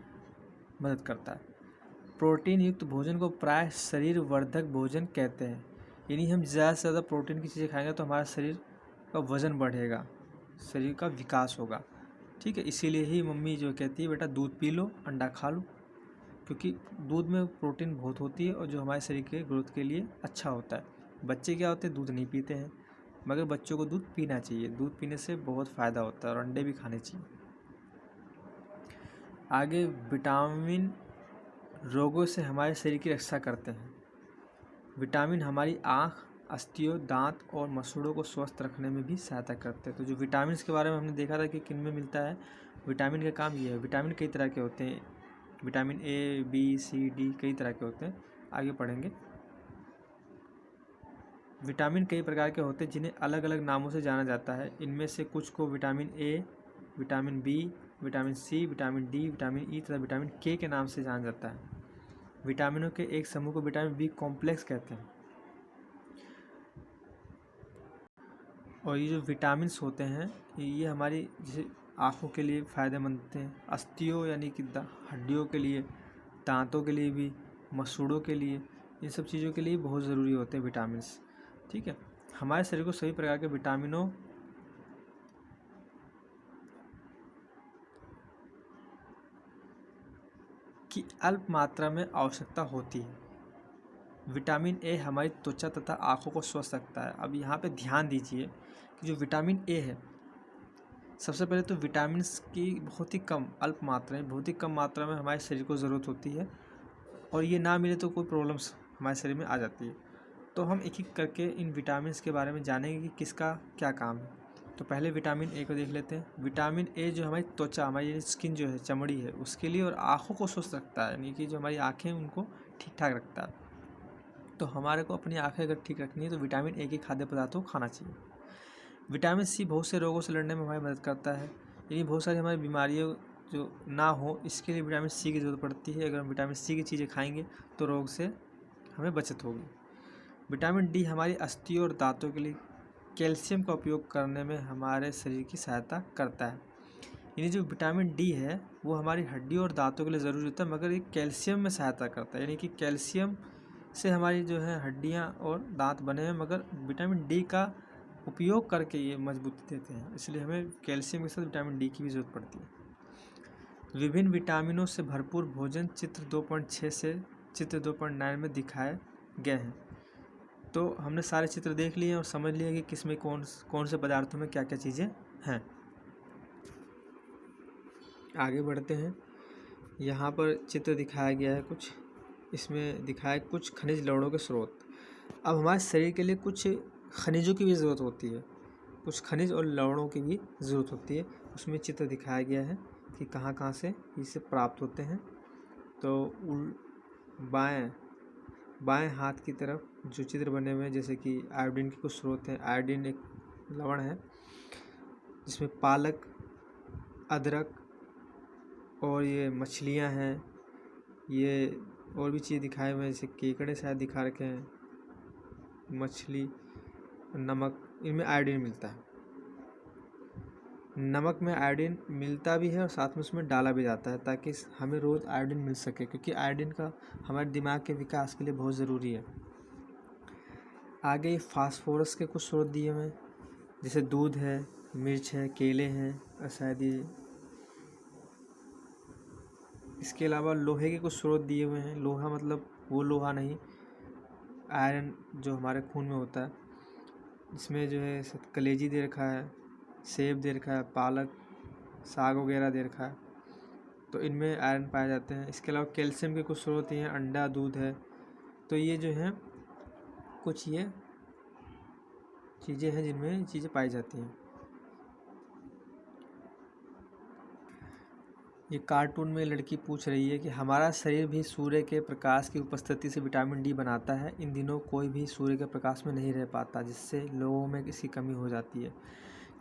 मदद करता है। प्रोटीन युक्त भोजन को प्राय शरीर वर्धक भोजन कहते हैं। यानी हम ज़्यादा से ज़्यादा प्रोटीन की चीज़ें खाएंगे तो हमारा शरीर का वज़न बढ़ेगा, शरीर का विकास होगा। ठीक है, इसीलिए ही मम्मी जो कहती है बेटा दूध पी लो, अंडा खा लो, क्योंकि दूध में प्रोटीन बहुत होती है और जो हमारे शरीर के ग्रोथ के लिए अच्छा होता है। बच्चे क्या होते हैं, दूध नहीं पीते हैं, मगर बच्चों को दूध पीना चाहिए, दूध पीने से बहुत फ़ायदा होता है और अंडे भी खाने चाहिए। आगे, विटामिन रोगों से हमारे शरीर की रक्षा करते हैं। विटामिन हमारी आँख, अस्थियों, दांत और मसूड़ों को स्वस्थ रखने में भी सहायता करते हैं। तो जो विटामिन के बारे में हमने देखा था कि किन में मिलता है, विटामिन का काम ये है। विटामिन कई तरह के होते हैं, vitamin A, B, C, D, कई तरह के होते हैं, आगे पढ़ेंगे। विटामिन कई प्रकार के होते हैं जिन्हें अलग अलग नामों से जाना जाता है। इनमें से कुछ को vitamin A, vitamin B, vitamin C, vitamin D, vitamin E तथा विटामिन के नाम से जाना जाता है। विटामिनों के एक समूह को विटामिन बी कॉम्प्लेक्स कहते हैं। और ये जो विटामिन्स होते हैं ये हमारी जैसे आँखों के लिए फ़ायदेमंद होते हैं, अस्थियों यानी कि हड्डियों के लिए, दांतों के लिए भी, मसूड़ों के लिए, इन सब चीज़ों के लिए बहुत ज़रूरी होते हैं विटामिन्स। ठीक है, हमारे शरीर को सभी प्रकार के विटामिनों की अल्प मात्रा में आवश्यकता होती है। विटामिन ए हमारी त्वचा तथा आँखों को स्वस्थ रखता है। अब यहाँ पे ध्यान दीजिए कि जो विटामिन ए है, सबसे पहले तो विटामिन्स की बहुत ही कम मात्रा में हमारे शरीर को ज़रूरत होती है और ये ना मिले तो कोई प्रॉब्लम्स हमारे शरीर में आ जाती है। तो हम एक एक करके इन विटामिन्स के बारे में जानेंगे कि किसका क्या काम है। तो पहले विटामिन ए को देख लेते हैं। विटामिन ए जो हमारी त्वचा, हमारी स्किन जो है, चमड़ी है, उसके लिए और आँखों को स्वस्थ रखता है, यानी कि जो हमारी आँखें उनको ठीक ठाक रखता है। तो हमारे को अपनी आँखें अगर ठीक रखनी है तो विटामिन ए के खाद्य पदार्थों को खाना चाहिए। विटामिन सी बहुत से रोगों से लड़ने में हमारी मदद करता है, यानी बहुत सारी हमारी बीमारियों जो ना हो इसके लिए विटामिन सी की ज़रूरत पड़ती है। अगर हम विटामिन सी की चीज़ें खाएंगे तो रोग से हमें बचत होगी। विटामिन डी हमारी अस्थियों और दांतों के लिए कैल्शियम का उपयोग करने में हमारे शरीर की सहायता करता है। यानी जो विटामिन डी है वो हमारी हड्डियों और दांतों के लिए ज़रूरी होता है, मगर ये कैल्शियम में सहायता करता है। यानी कि कैल्शियम से हमारी जो है हड्डियाँ और दांत बने हैं, मगर विटामिन डी का उपयोग करके ये मजबूती देते हैं। इसलिए हमें कैल्शियम के साथ विटामिन डी की भी ज़रूरत पड़ती है। विभिन्न विटामिनों से भरपूर भोजन चित्र 2.6 से चित्र 2.9 में दिखाए गए हैं। तो हमने सारे चित्र देख लिए और समझ लिया कि किस में कौन से पदार्थों में क्या क्या चीज़ें हैं। आगे बढ़ते हैं। यहाँ पर चित्र दिखाया गया है कुछ, इसमें दिखाया कुछ खनिज लवणों के स्रोत। अब हमारे शरीर के लिए कुछ खनिजों की भी ज़रूरत होती है, कुछ खनिज और लवणों की भी ज़रूरत होती है। उसमें चित्र दिखाया गया है कि कहाँ कहाँ से इसे प्राप्त होते हैं। तो बाएं हाथ की तरफ जो चित्र बने हुए हैं, जैसे कि आयोडीन के कुछ स्रोत हैं। आयोडीन एक लवण है जिसमें पालक, अदरक और ये मछलियाँ हैं, ये और भी चीज़ दिखाए हुए हैं, जैसे केकड़े शायद दिखा रखे हैं, मछली, नमक, इनमें आयोडीन मिलता है। नमक में आयोडीन मिलता भी है और साथ में उसमें डाला भी जाता है ताकि हमें रोज़ आयोडीन मिल सके, क्योंकि आयोडीन का हमारे दिमाग के विकास के लिए बहुत ज़रूरी है। आगे फास्फोरस के कुछ स्रोत दिए हुए हैं, जैसे दूध है, मिर्च है, केले हैं और शायद ये, इसके अलावा लोहे के कुछ स्रोत दिए हुए हैं। लोहा मतलब वो लोहा नहीं, आयरन जो हमारे खून में होता है। इसमें जो है कलेजी दे रखा है, सेब दे रखा है, पालक, साग वगैरह दे रखा है, तो इनमें आयरन पाए जाते हैं। इसके अलावा कैल्शियम के कुछ स्रोत हैं, अंडा, दूध है। तो ये जो है कुछ ये चीज़ें हैं जिनमें चीज़ें पाई जाती हैं। ये कार्टून में लड़की पूछ रही है कि हमारा शरीर भी सूर्य के प्रकाश की उपस्थिति से विटामिन डी बनाता है। इन दिनों कोई भी सूर्य के प्रकाश में नहीं रह पाता, जिससे लोगों में इसकी कमी हो जाती है।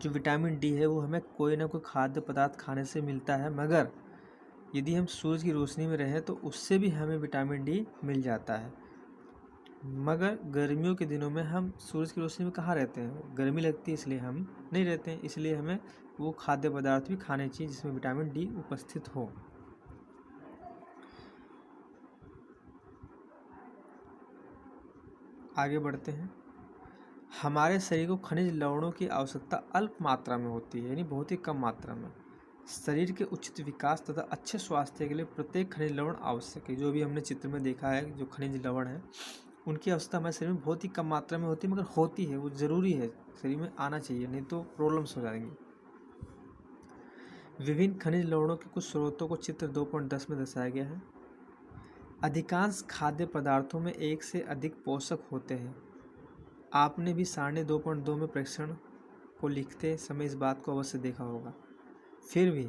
जो विटामिन डी है वो हमें कोई ना कोई खाद्य पदार्थ खाने से मिलता है, मगर यदि हम सूरज की रोशनी में रहें तो उससे भी हमें विटामिन डी मिल जाता है। मगर गर्मियों के दिनों में हम सूरज की रोशनी में कहाँ रहते हैं, गर्मी लगती है इसलिए हम नहीं रहते हैं। इसलिए हमें वो खाद्य पदार्थ भी खाने चाहिए जिसमें विटामिन डी उपस्थित हो। आगे बढ़ते हैं। हमारे शरीर को खनिज लवणों की आवश्यकता अल्प मात्रा में होती है, यानी बहुत ही कम मात्रा में। शरीर के उचित विकास तथा अच्छे स्वास्थ्य के लिए प्रत्येक खनिज लवण आवश्यक है। जो भी हमने चित्र में देखा है, जो खनिज लवण है उनकी आवश्यकता हमारे शरीर में बहुत ही कम मात्रा में होती है, मगर होती है, वो ज़रूरी है, शरीर में आना चाहिए, नहीं तो प्रॉब्लम्स हो जाएंगी। विभिन्न खनिज लवणों के कुछ स्रोतों को चित्र 2.10 में दर्शाया गया है। अधिकांश खाद्य पदार्थों में एक से अधिक पोषक होते हैं। आपने भी सारणी 2.2 में परीक्षण को लिखते समय इस बात को अवश्य देखा होगा। फिर भी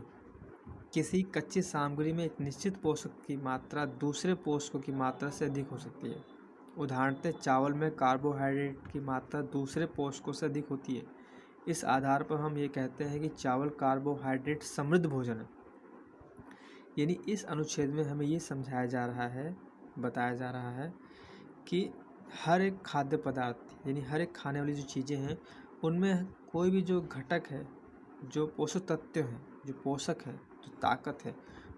किसी कच्ची सामग्री में एक निश्चित पोषक की मात्रा दूसरे पोषकों की मात्रा से अधिक हो सकती है। उदाहरणतः चावल में कार्बोहाइड्रेट की मात्रा दूसरे पोषकों से अधिक होती है। इस आधार पर हम ये कहते हैं कि चावल कार्बोहाइड्रेट समृद्ध भोजन है। यानी इस अनुच्छेद में हमें ये समझाया जा रहा है, बताया जा रहा है कि हर एक खाद्य पदार्थ, यानी हर एक खाने वाली जो चीज़ें हैं उनमें कोई भी जो घटक है, जो पोषक तत्व हैं, जो पोषक है, जो ताकत है,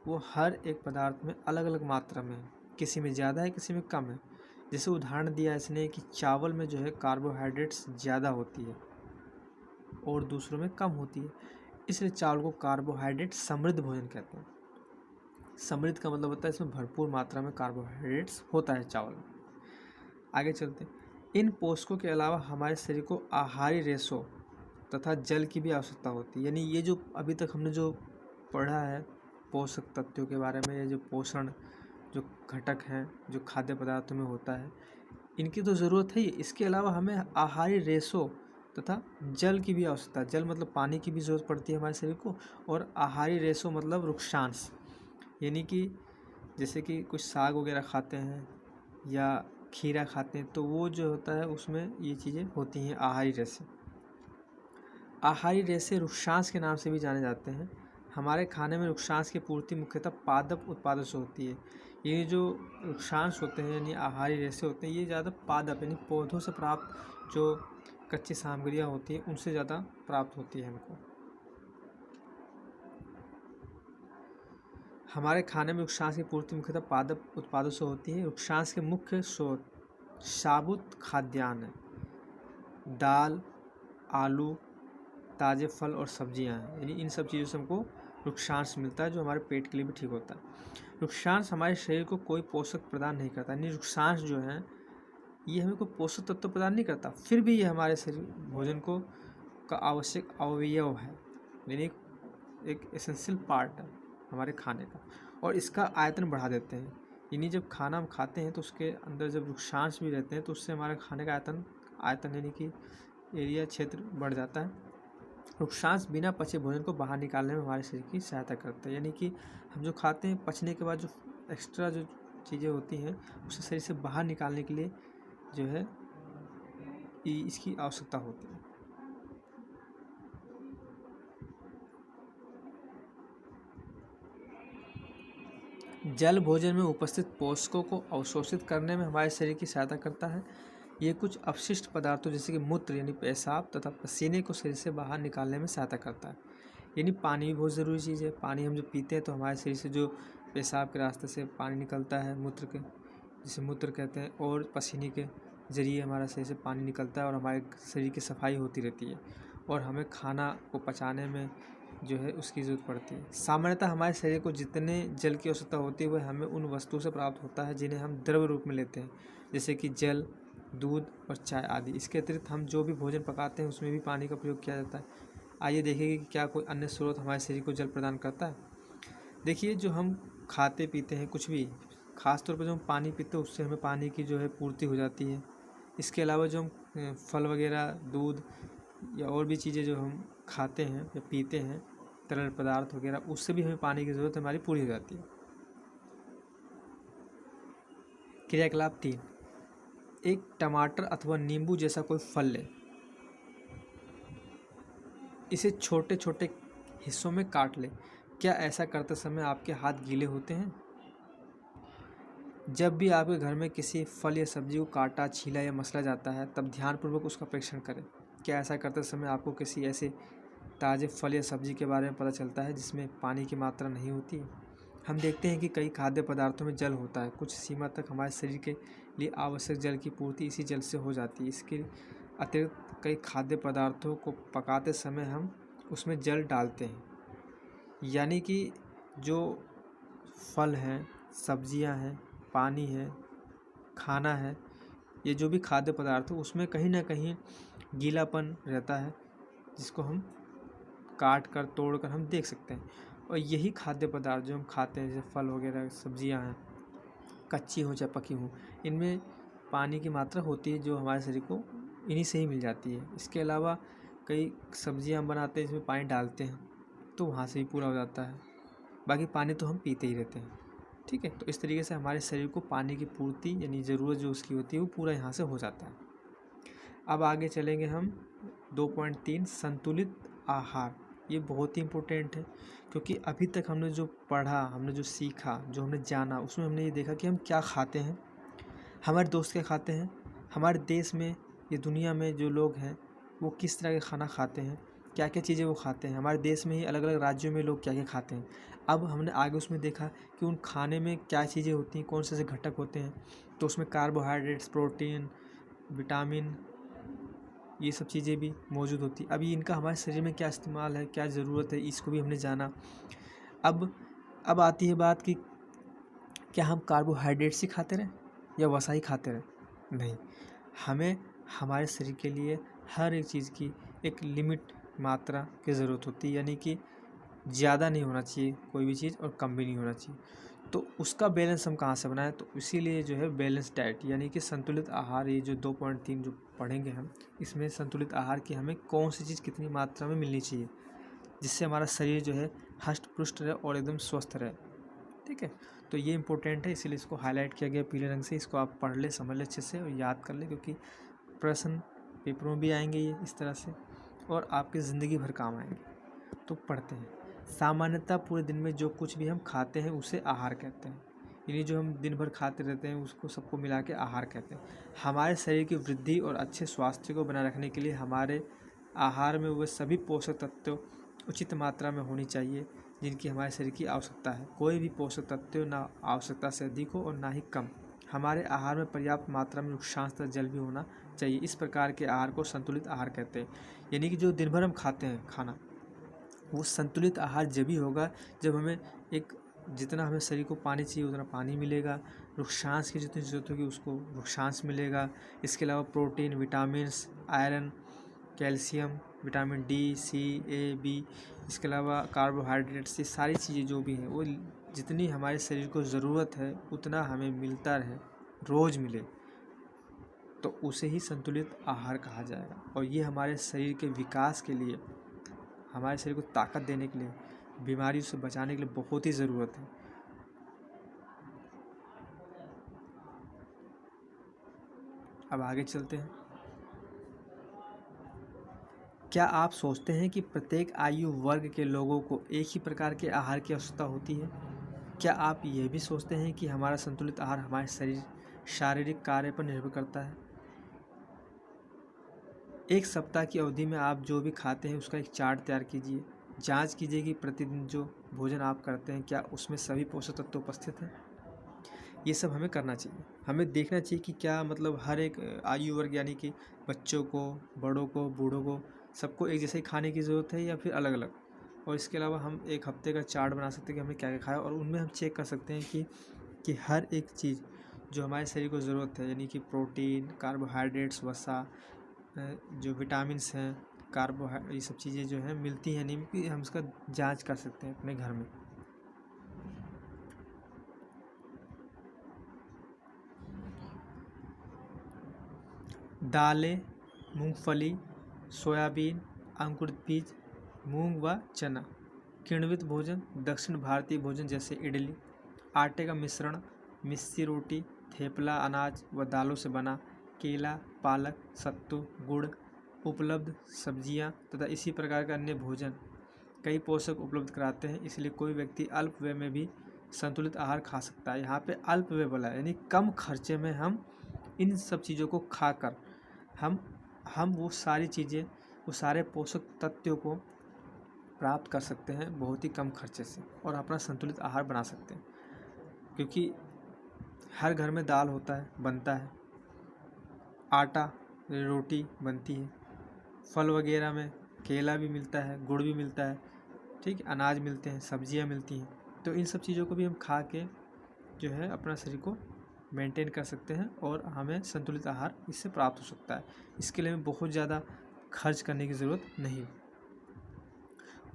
वो हर एक पदार्थ में अलग अलग मात्रा में है। किसी में ज़्यादा है, किसी में कम है। जैसे उदाहरण दिया इसने कि चावल में जो है कार्बोहाइड्रेट्स ज़्यादा होती है और दूसरों में कम होती है, इसलिए चावल को कार्बोहाइड्रेट समृद्ध भोजन कहते हैं। समृद्ध का मतलब होता है इसमें भरपूर मात्रा में कार्बोहाइड्रेट्स होता है चावल में। आगे चलते हैं। इन पोषकों के अलावा हमारे शरीर को आहारी रेशों तथा जल की भी आवश्यकता होती है। यानी ये जो अभी तक हमने जो पढ़ा है पोषक तत्वों के बारे में, ये जो पोषण जो घटक हैं जो खाद्य पदार्थों में होता है, इनकी तो ज़रूरत है ही। इसके अलावा हमें आहारी रेशों तथा जल की भी आवश्यकता है। जल मतलब पानी की भी ज़रूरत पड़ती है हमारे शरीर को, और आहारी रेशों मतलब रुक्षांश, यानी कि जैसे कि कुछ साग वगैरह खाते हैं या खीरा खाते हैं तो वो जो होता है उसमें ये चीज़ें होती हैं आहारी रेशे। आहारी रेशे रुक्षांश के नाम से भी जाने जाते हैं। हमारे खाने में रुक्षांश की पूर्ति मुख्यतः पादप उत्पादों से होती है। ये जो वृक्षांश होते हैं यानी आहारी रेशे होते हैं, ये ज़्यादा पादप यानी पौधों से प्राप्त जो कच्ची सामग्रियाँ होती हैं उनसे ज़्यादा प्राप्त होती है हमको। हमारे खाने में वृक्षांश की पूर्ति मुख्यतः पादप उत्पादों से होती है। वृक्षांश के मुख्य स्रोत साबुत खाद्यान्न है, दाल, आलू, ताज़े फल और सब्जियां हैं, यानी इन सब चीज़ों से हमको वृक्षांश मिलता है जो हमारे पेट के लिए भी ठीक होता है। वृक्षांश हमारे शरीर को कोई पोषक प्रदान नहीं करता, यानी वृक्षांश जो है ये हमें कोई पोषक तत्व प्रदान नहीं करता, फिर भी ये हमारे शरीर भोजन को का आवश्यक अवयव है, यानी एक एसेंशियल पार्ट है हमारे खाने का, और इसका आयतन बढ़ा देते हैं। यानी जब खाना हम खाते हैं तो उसके अंदर जब वृक्षांश भी रहते हैं तो उससे हमारे खाने का आयतन यानी कि एरिया क्षेत्र बढ़ जाता है। वृक्षांश बिना पचे भोजन को बाहर निकालने में हमारे शरीर की सहायता करता है, यानी कि हम जो खाते हैं पचने के बाद जो एक्स्ट्रा जो चीज़ें होती हैं उसे शरीर से बाहर निकालने के लिए जो है इसकी आवश्यकता होती है। जल भोजन में उपस्थित पोषकों को अवशोषित करने में हमारे शरीर की सहायता करता है। ये कुछ अपशिष्ट पदार्थों जैसे कि मूत्र यानी पेशाब तथा पसीने को शरीर से बाहर निकालने में सहायता करता है। यानी पानी भी बहुत ज़रूरी चीज़ है। पानी हम जब पीते हैं तो हमारे शरीर से जो पेशाब के रास्ते से पानी निकलता है, मूत्र के जिसे मूत्र कहते हैं, और पसीने के ज़रिए हमारा शरीर से पानी निकलता है और हमारे शरीर की सफाई होती रहती है और हमें खाना को पचाने में जो है उसकी ज़रूरत पड़ती है। सामान्यतः हमारे शरीर को जितने जल की आवश्यकता होती है वह हमें उन वस्तुओं से प्राप्त होता है जिन्हें हम द्रव रूप में लेते हैं, जैसे कि जल, दूध और चाय आदि। इसके अतिरिक्त हम जो भी भोजन पकाते हैं उसमें भी पानी का प्रयोग किया जाता है। आइए देखेंगे कि क्या कोई अन्य स्रोत हमारे शरीर को जल प्रदान करता है। देखिए, जो हम खाते पीते हैं कुछ भी, खासतौर पर जो हम पानी पीते हैं उससे हमें पानी की जो है पूर्ति हो जाती है। इसके अलावा जो हम फल वगैरह, दूध या और भी चीज़ें जो हम खाते हैं या पीते हैं, तरल पदार्थ वगैरह, उससे भी हमें पानी की ज़रूरत हमारी पूरी हो जाती है। क्रियाकलाप 3, एक टमाटर अथवा नींबू जैसा कोई फल लें, इसे छोटे छोटे हिस्सों में काट लें। क्या ऐसा करते समय आपके हाथ गीले होते हैं? जब भी आपके घर में किसी फल या सब्जी को काटा, छीला या मसला जाता है तब ध्यानपूर्वक उसका परीक्षण करें। क्या ऐसा करते समय आपको किसी ऐसे ताज़े फल या सब्जी के बारे में पता चलता है जिसमें पानी की मात्रा नहीं होती है? हम देखते हैं कि कई खाद्य पदार्थों में जल होता है। कुछ सीमा तक हमारे शरीर के लिए आवश्यक जल की पूर्ति इसी जल से हो जाती है। इसके अतिरिक्त कई खाद्य पदार्थों को पकाते समय हम उसमें जल डालते हैं, यानी कि जो फल हैं, सब्जियां हैं, पानी है, खाना है, ये जो भी खाद्य पदार्थ हो उसमें कहीं ना कहीं गीलापन रहता है जिसको हम काट कर तोड़ कर हम देख सकते हैं। और यही खाद्य पदार्थ जो हम खाते हैं जैसे फल वगैरह, सब्जियां हैं, कच्ची हो चाहे पकी हो, इनमें पानी की मात्रा होती है जो हमारे शरीर को इन्हीं से ही मिल जाती है। इसके अलावा कई सब्जियां हम बनाते हैं जिसमें पानी डालते हैं तो वहाँ से भी पूरा हो जाता है, बाकी पानी तो हम पीते ही रहते हैं। ठीक है, तो इस तरीके से हमारे शरीर को पानी की पूर्ति यानी ज़रूरत जो उसकी होती है वो पूरा यहाँ से हो जाता है। अब आगे चलेंगे हम 2.3 संतुलित आहार। ये बहुत ही इम्पोर्टेंट है क्योंकि अभी तक हमने जो पढ़ा, हमने जो सीखा, जो हमने जाना, उसमें हमने ये देखा कि हम क्या खाते हैं, हमारे दोस्त क्या खाते हैं, हमारे देश में, ये दुनिया में जो लोग हैं वो किस तरह का खाना खाते हैं, क्या क्या चीज़ें वो खाते हैं, हमारे देश में ही अलग अलग राज्यों में लोग क्या क्या खाते हैं। अब हमने आगे उसमें देखा कि उन खाने में क्या चीज़ें होती हैं, कौन से घटक होते हैं, तो उसमें कार्बोहाइड्रेट्स, प्रोटीन, विटामिन, ये सब चीज़ें भी मौजूद होती। अभी इनका हमारे शरीर में क्या इस्तेमाल है, क्या ज़रूरत है, इसको भी हमने जाना। अब आती है बात कि क्या हम कार्बोहाइड्रेट्स ही खाते रहें या वसा ही खाते रहें? नहीं, हमें हमारे शरीर के लिए हर एक चीज़ की एक लिमिट मात्रा की ज़रूरत होती है, यानी कि ज़्यादा नहीं होना चाहिए कोई भी चीज़ और कम भी नहीं होना चाहिए। तो उसका बैलेंस हम कहाँ से बनाएं? तो इसीलिए जो है बैलेंस डाइट यानी कि संतुलित आहार, ये जो 2.3 जो पढ़ेंगे हम, इसमें संतुलित आहार की हमें कौन सी चीज़ कितनी मात्रा में मिलनी चाहिए जिससे हमारा शरीर जो है हष्ट पुष्ट रहे और एकदम स्वस्थ रहे। ठीक है, तो ये इंपॉर्टेंट है, इसीलिए इसको हाईलाइट किया गया पीले रंग से। इसको आप पढ़ ले, समझ ले अच्छे से और याद कर ले, क्योंकि प्रश्न पेपरों में भी आएंगे ये इस तरह से और आपकी ज़िंदगी भर काम आएंगे। तो पढ़ते हैं। सामान्यतः पूरे दिन में जो कुछ भी हम खाते हैं उसे आहार कहते हैं। यानी जो हम दिन भर खाते रहते हैं उसको सबको मिला के आहार कहते हैं। हमारे शरीर की वृद्धि और अच्छे स्वास्थ्य को बनाए रखने के लिए हमारे आहार में वह सभी पोषक तत्व उचित मात्रा में होनी चाहिए जिनकी हमारे शरीर की आवश्यकता है। कोई भी पोषक तत्व ना आवश्यकता से अधिक हो और ना ही कम। हमारे आहार में पर्याप्त मात्रा में नुकसान तक जल भी होना चाहिए। इस प्रकार के आहार को संतुलित आहार कहते हैं। यानी कि जो दिन भर हम खाते हैं खाना, वो संतुलित आहार जब ही होगा जब हमें एक जितना हमें शरीर को पानी चाहिए उतना पानी मिलेगा, वृक्षांश की जितनी ज़रूरत होगी उसको वृक्षांश मिलेगा। इसके अलावा protein, vitamins, iron, calcium, vitamin D, C, A, B, इसके अलावा कार्बोहाइड्रेट्स, ये सारी चीज़ें जो भी हैं वो जितनी हमारे शरीर को ज़रूरत है उतना हमें मिलता रहे, रोज़ मिले, तो उसे ही संतुलित आहार कहा जाएगा। और ये हमारे शरीर के विकास के लिए, हमारे शरीर को ताकत देने के लिए, बीमारियों से बचाने के लिए बहुत ही ज़रूरत है। अब आगे चलते हैं। क्या आप सोचते हैं कि प्रत्येक आयु वर्ग के लोगों को एक ही प्रकार के आहार की आवश्यकता होती है? क्या आप यह भी सोचते हैं कि हमारा संतुलित आहार हमारे शारीरिक कार्य पर निर्भर करता है? एक सप्ताह की अवधि में आप जो भी खाते हैं उसका एक चार्ट तैयार कीजिए। जांच कीजिए कि प्रतिदिन जो भोजन आप करते हैं क्या उसमें सभी पोषक तत्व उपस्थित हैं। ये सब हमें करना चाहिए। हमें देखना चाहिए कि क्या मतलब हर एक आयु वर्ग यानी कि बच्चों को, बड़ों को, बूढ़ों को, सबको एक जैसे ही खाने की ज़रूरत है या फिर अलग अलग। और इसके अलावा हम एक हफ्ते का चार्ट बना सकते हैं कि हमने क्या क्या खाया, और उनमें हम चेक कर सकते हैं कि हर एक चीज़ जो हमारे शरीर को ज़रूरत है, यानी कि प्रोटीन, कार्बोहाइड्रेट्स, वसा, जो विटामिन्स हैं, ये सब चीज़ें जो हैं मिलती हैं नहीं मिलती, हम इसका जांच कर सकते हैं अपने घर में। दालें, मूंगफली, सोयाबीन, अंकुरित बीज, मूंग व चना, किण्वित भोजन, दक्षिण भारतीय भोजन जैसे इडली, आटे का मिश्रण, मिस्सी रोटी, थेपला, अनाज व दालों से बना, केला, पालक, सत्तू, गुड़, उपलब्ध सब्जियां तथा इसी प्रकार के अन्य भोजन कई पोषक उपलब्ध कराते हैं। इसलिए कोई व्यक्ति अल्प व्यय में भी संतुलित आहार खा सकता है। यहाँ पे अल्प व्यय बोला है, यानी कम खर्चे में हम इन सब चीज़ों को खाकर हम वो सारी चीज़ें, वो सारे पोषक तत्वों को प्राप्त कर सकते हैं बहुत ही कम खर्चे से, और अपना संतुलित आहार बना सकते हैं। क्योंकि हर घर में दाल होता है, बनता है, आटा, रोटी बनती है, फल वगैरह में केला भी मिलता है, गुड़ भी मिलता है, ठीक है, अनाज मिलते हैं, सब्जियां मिलती हैं। तो इन सब चीज़ों को भी हम खा के जो है अपना शरीर को मेंटेन कर सकते हैं और हमें संतुलित आहार इससे प्राप्त हो सकता है। इसके लिए हमें बहुत ज़्यादा खर्च करने की ज़रूरत नहीं।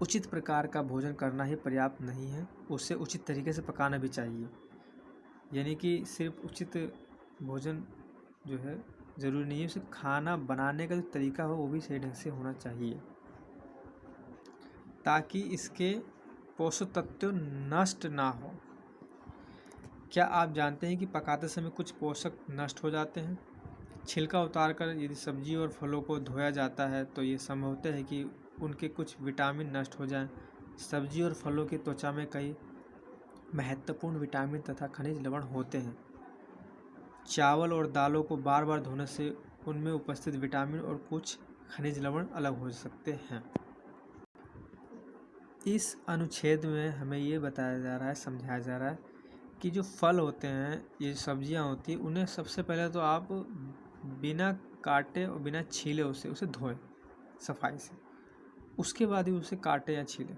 उचित प्रकार का भोजन करना ही पर्याप्त नहीं है, उसे उचित तरीके से पकाना भी चाहिए। यानी कि सिर्फ उचित भोजन जो है ज़रूरी नहीं है, उसे खाना बनाने का जो तरीका हो वो भी सही ढंग से होना चाहिए, ताकि इसके पोषक तत्व नष्ट ना हो। क्या आप जानते हैं कि पकाते समय कुछ पोषक नष्ट हो जाते हैं? छिलका उतारकर यदि सब्जी और फलों को धोया जाता है तो ये संभवतः है कि उनके कुछ विटामिन नष्ट हो जाएं। सब्जी और फलों की त्वचा में कई महत्वपूर्ण विटामिन तथा खनिज लवण होते हैं। चावल और दालों को बार बार धोने से उनमें उपस्थित विटामिन और कुछ खनिज लवण अलग हो सकते हैं। इस अनुच्छेद में हमें ये बताया जा रहा है, समझाया जा रहा है कि जो फल होते हैं, ये सब्जियां होती हैं, उन्हें सबसे पहले तो आप बिना काटे और बिना छीले उसे धोएं सफाई से, उसके बाद ही उसे काटें या छीलें।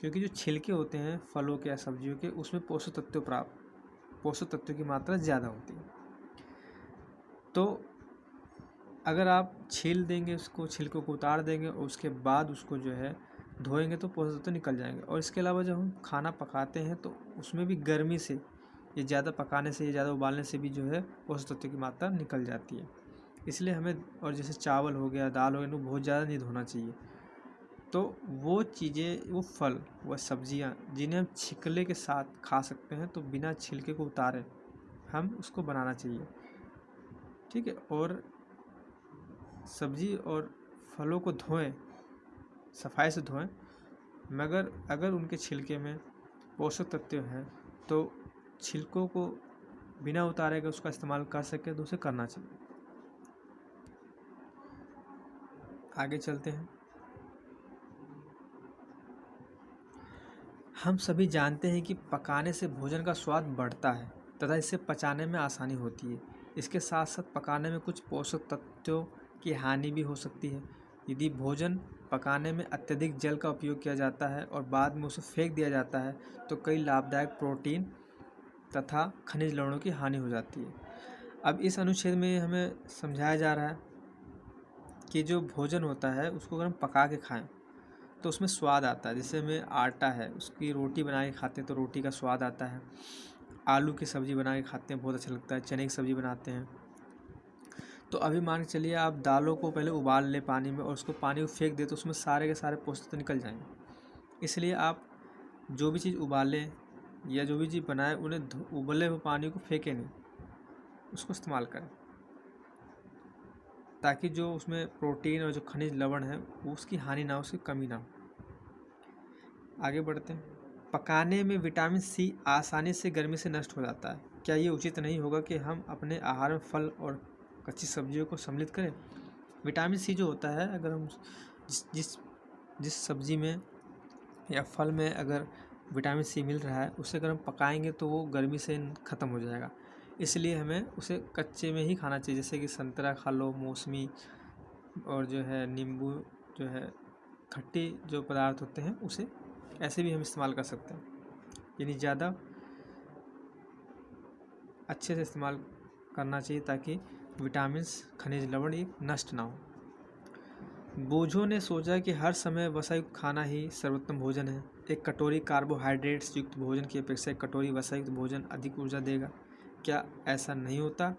क्योंकि जो छिलके होते हैं फलों के या सब्जियों के, उसमें पोषक तत्व की मात्रा ज़्यादा होती है। तो अगर आप छील देंगे उसको, छिलकों को उतार देंगे और उसके बाद उसको जो है धोएंगे तो पोषक तत्व निकल जाएंगे। और इसके अलावा जब हम खाना पकाते हैं तो उसमें भी गर्मी से, ये ज़्यादा पकाने से, ये ज़्यादा उबालने से भी जो है पोषक तत्व की मात्रा निकल जाती है। इसलिए हमें, और जैसे चावल हो गया, दाल हो गया, उनको बहुत ज़्यादा नहीं धोना चाहिए। तो वो चीज़ें, वो फल, वो सब्जियां जिन्हें हम छिलके के साथ खा सकते हैं, तो बिना छिलके को उतारे हम उसको बनाना चाहिए, ठीक है। और सब्जी और फलों को धोएं, सफाई से धोएं, मगर अगर उनके छिलके में पोषक तत्व हैं तो छिलकों को बिना उतारे अगर उसका इस्तेमाल कर सके तो उसे करना चाहिए। आगे चलते हैं। हम सभी जानते हैं कि पकाने से भोजन का स्वाद बढ़ता है तथा इससे पचाने में आसानी होती है। इसके साथ साथ पकाने में कुछ पोषक तत्वों की हानि भी हो सकती है। यदि भोजन पकाने में अत्यधिक जल का उपयोग किया जाता है और बाद में उसे फेंक दिया जाता है तो कई लाभदायक प्रोटीन तथा खनिज लवणों की हानि हो जाती है। अब इस अनुच्छेद में हमें समझाया जा रहा है कि जो भोजन होता है उसको अगर हम पका के खाएं तो उसमें स्वाद आता है। जैसे में आटा है, उसकी रोटी बना के खाते हैं तो रोटी का स्वाद आता है। आलू की सब्ज़ी बना के खाते हैं, बहुत अच्छा लगता है। चने की सब्ज़ी बनाते हैं। तो अभी मान के चलिए आप दालों को पहले उबाल लें पानी में और उसको पानी को फेंक दें तो उसमें सारे के सारे पोषक तो निकल जाएंगे। इसलिए आप जो भी चीज़ उबालें या जो भी चीज़ बनाएं उन्हें उबले हुए पानी को फेंकें नहीं, उसको इस्तेमाल करें ताकि जो उसमें प्रोटीन और जो खनिज लवण है वो उसकी हानि ना हो, उसकी कमी ना हो। आगे बढ़ते हैं। पकाने में विटामिन सी आसानी से गर्मी से नष्ट हो जाता है। क्या ये उचित नहीं होगा कि हम अपने आहार में फल और कच्ची सब्जियों को सम्मिलित करें? विटामिन सी जो होता है, अगर हम जिस जिस जिस सब्ज़ी में या फल में अगर विटामिन सी मिल रहा है उसे अगर हम पकाएंगे तो वो गर्मी से ख़त्म हो जाएगा। इसलिए हमें उसे कच्चे में ही खाना चाहिए। जैसे कि संतरा खा लो, मौसमी और जो है नींबू, जो है खट्टे जो पदार्थ होते हैं उसे ऐसे भी हम इस्तेमाल कर सकते हैं। यानी ज़्यादा अच्छे से इस्तेमाल करना चाहिए ताकि विटामिन्स खनिज लवण ये नष्ट ना हो। बोझों ने सोचा कि हर समय वसायुक्त खाना ही सर्वोत्तम भोजन है। एक कटोरी कार्बोहाइड्रेट्स युक्त भोजन की अपेक्षा एक कटोरी वसायुक्त भोजन अधिक ऊर्जा देगा। क्या ऐसा नहीं होता?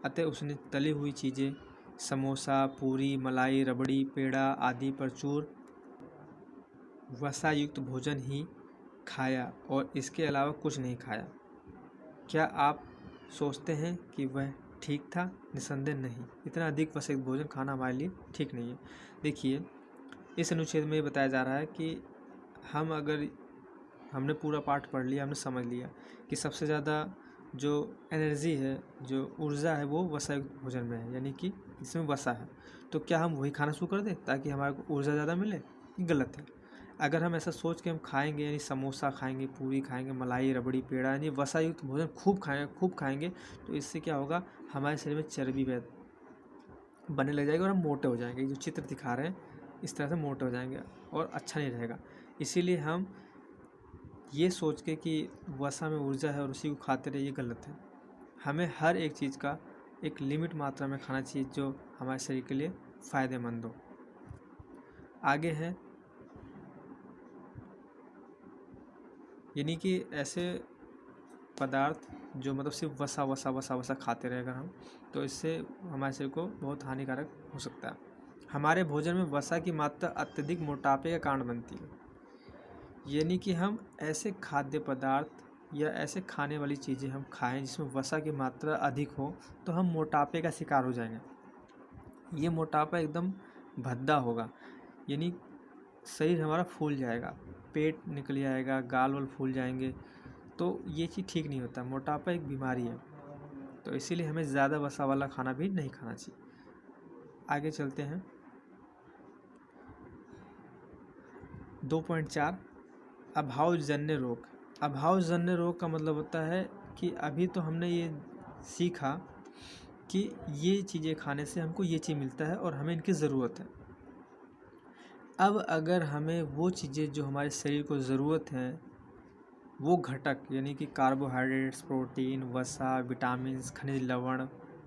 अतः उसने तली हुई चीज़ें, समोसा, पूरी, मलाई, रबड़ी, पेड़ा आदि प्रचुर वसायुक्त भोजन ही खाया और इसके अलावा कुछ नहीं खाया। क्या आप सोचते हैं कि वह ठीक था? निसंदेह नहीं। इतना अधिक वसायुक्त भोजन खाना हमारे लिए ठीक नहीं है। देखिए, इस अनुच्छेद में बताया जा रहा है कि हमने पूरा पाठ पढ़ लिया, हमने समझ लिया कि सबसे ज़्यादा जो एनर्जी है, जो ऊर्जा है वो वसायुक्त भोजन में है, यानी कि जिसमें वसा है। तो क्या हम वही खाना शुरू कर दें ताकि हमारे को ऊर्जा ज़्यादा मिले? गलत है। अगर हम ऐसा सोच के हम खाएंगे, यानी समोसा खाएंगे, पूरी खाएंगे, मलाई, रबड़ी, पेड़ा, यानी वसायुक्त भोजन खूब खाएंगे तो इससे क्या होगा, हमारे शरीर में चर्बी बनने लग जाएगी और हम मोटे हो जाएंगे। जो चित्र दिखा रहे हैं इस तरह से मोटे हो जाएंगे और अच्छा नहीं रहेगा। इसीलिए हम ये सोच के कि वसा में ऊर्जा है और उसी को खाते रहिए, गलत है। हमें हर एक चीज़ का एक लिमिट मात्रा में खाना चाहिए जो हमारे शरीर के लिए फ़ायदेमंद हो। आगे है, यानी कि ऐसे पदार्थ जो मतलब सिर्फ वसा खाते रहे अगर हम, तो इससे हमारे शरीर को बहुत हानिकारक हो सकता है। हमारे भोजन में वसा की मात्रा अत्यधिक मोटापे का कारण बनती है। यानी कि हम ऐसे खाद्य पदार्थ या ऐसे खाने वाली चीज़ें हम खाएं जिसमें वसा की मात्रा अधिक हो तो हम मोटापे का शिकार हो जाएंगे। ये मोटापा एकदम भद्दा होगा, यानी शरीर हमारा फूल जाएगा, पेट निकल जाएगा, गाल वाल फूल जाएंगे। तो ये चीज़ ठीक नहीं होता। मोटापा एक बीमारी है, तो इसीलिए हमें ज़्यादा वसा वाला खाना भी नहीं खाना चाहिए। आगे चलते हैं। 2.4 अभावजन्य रोग। अभावजन्य रोग का मतलब होता है कि अभी तो हमने ये सीखा कि ये चीज़ें खाने से हमको ये चीज़ मिलता है और हमें इनकी ज़रूरत है। अब अगर हमें वो चीज़ें जो हमारे शरीर को ज़रूरत है, वो घटक यानी कि कार्बोहाइड्रेट्स, प्रोटीन, वसा, विटामिन्स, खनिज लवण,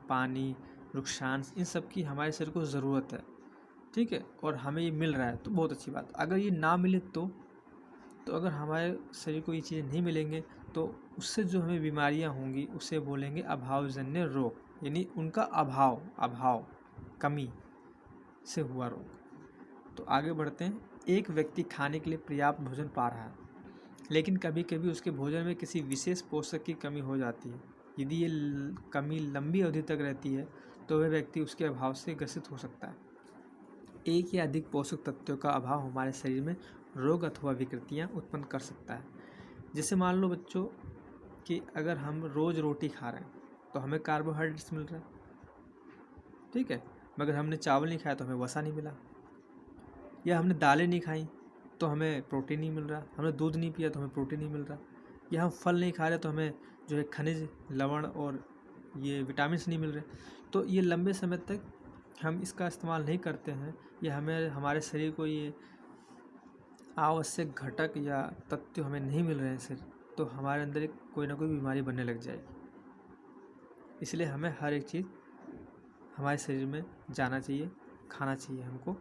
पानी, नुकसान्स, इन सब की हमारे शरीर को ज़रूरत है, ठीक है, और हमें ये मिल रहा है तो बहुत अच्छी बात। अगर ये ना मिले तो अगर हमारे शरीर को ये चीज़ें नहीं मिलेंगे तो उससे जो हमें बीमारियां होंगी उसे बोलेंगे अभावजन्य रोग, यानी उनका अभाव कमी से हुआ रोग। तो आगे बढ़ते हैं। एक व्यक्ति खाने के लिए पर्याप्त भोजन पा रहा है लेकिन कभी कभी उसके भोजन में किसी विशेष पोषक की कमी हो जाती है। यदि ये कमी लंबी अवधि तक रहती है तो वह व्यक्ति उसके अभाव से ग्रसित हो सकता है। एक या अधिक पोषक तत्वों का अभाव हमारे शरीर में रोग अथवा विकृतियां उत्पन्न कर सकता है। जैसे मान लो बच्चों कि अगर हम रोज़ रोटी खा रहे हैं तो हमें कार्बोहाइड्रेट्स मिल रहा है, ठीक है, मगर हमने चावल नहीं खाया तो हमें वसा नहीं मिला, या हमने दालें नहीं खाई तो हमें प्रोटीन नहीं मिल रहा, हमने दूध नहीं पिया तो हमें प्रोटीन नहीं मिल रहा, या हम फल नहीं खा रहे तो हमें जो है खनिज, लवण और ये विटामिन नहीं मिल रहे। तो ये लंबे समय तक हम इसका इस्तेमाल नहीं करते हैं, या हमें हमारे शरीर को ये आवश्यक घटक या तत्व हमें नहीं मिल रहे हैं शरीर, तो हमारे अंदर एक कोई ना कोई बीमारी बनने लग जाएगी। इसलिए हमें हर एक चीज़ हमारे शरीर में जाना चाहिए, खाना चाहिए हमको,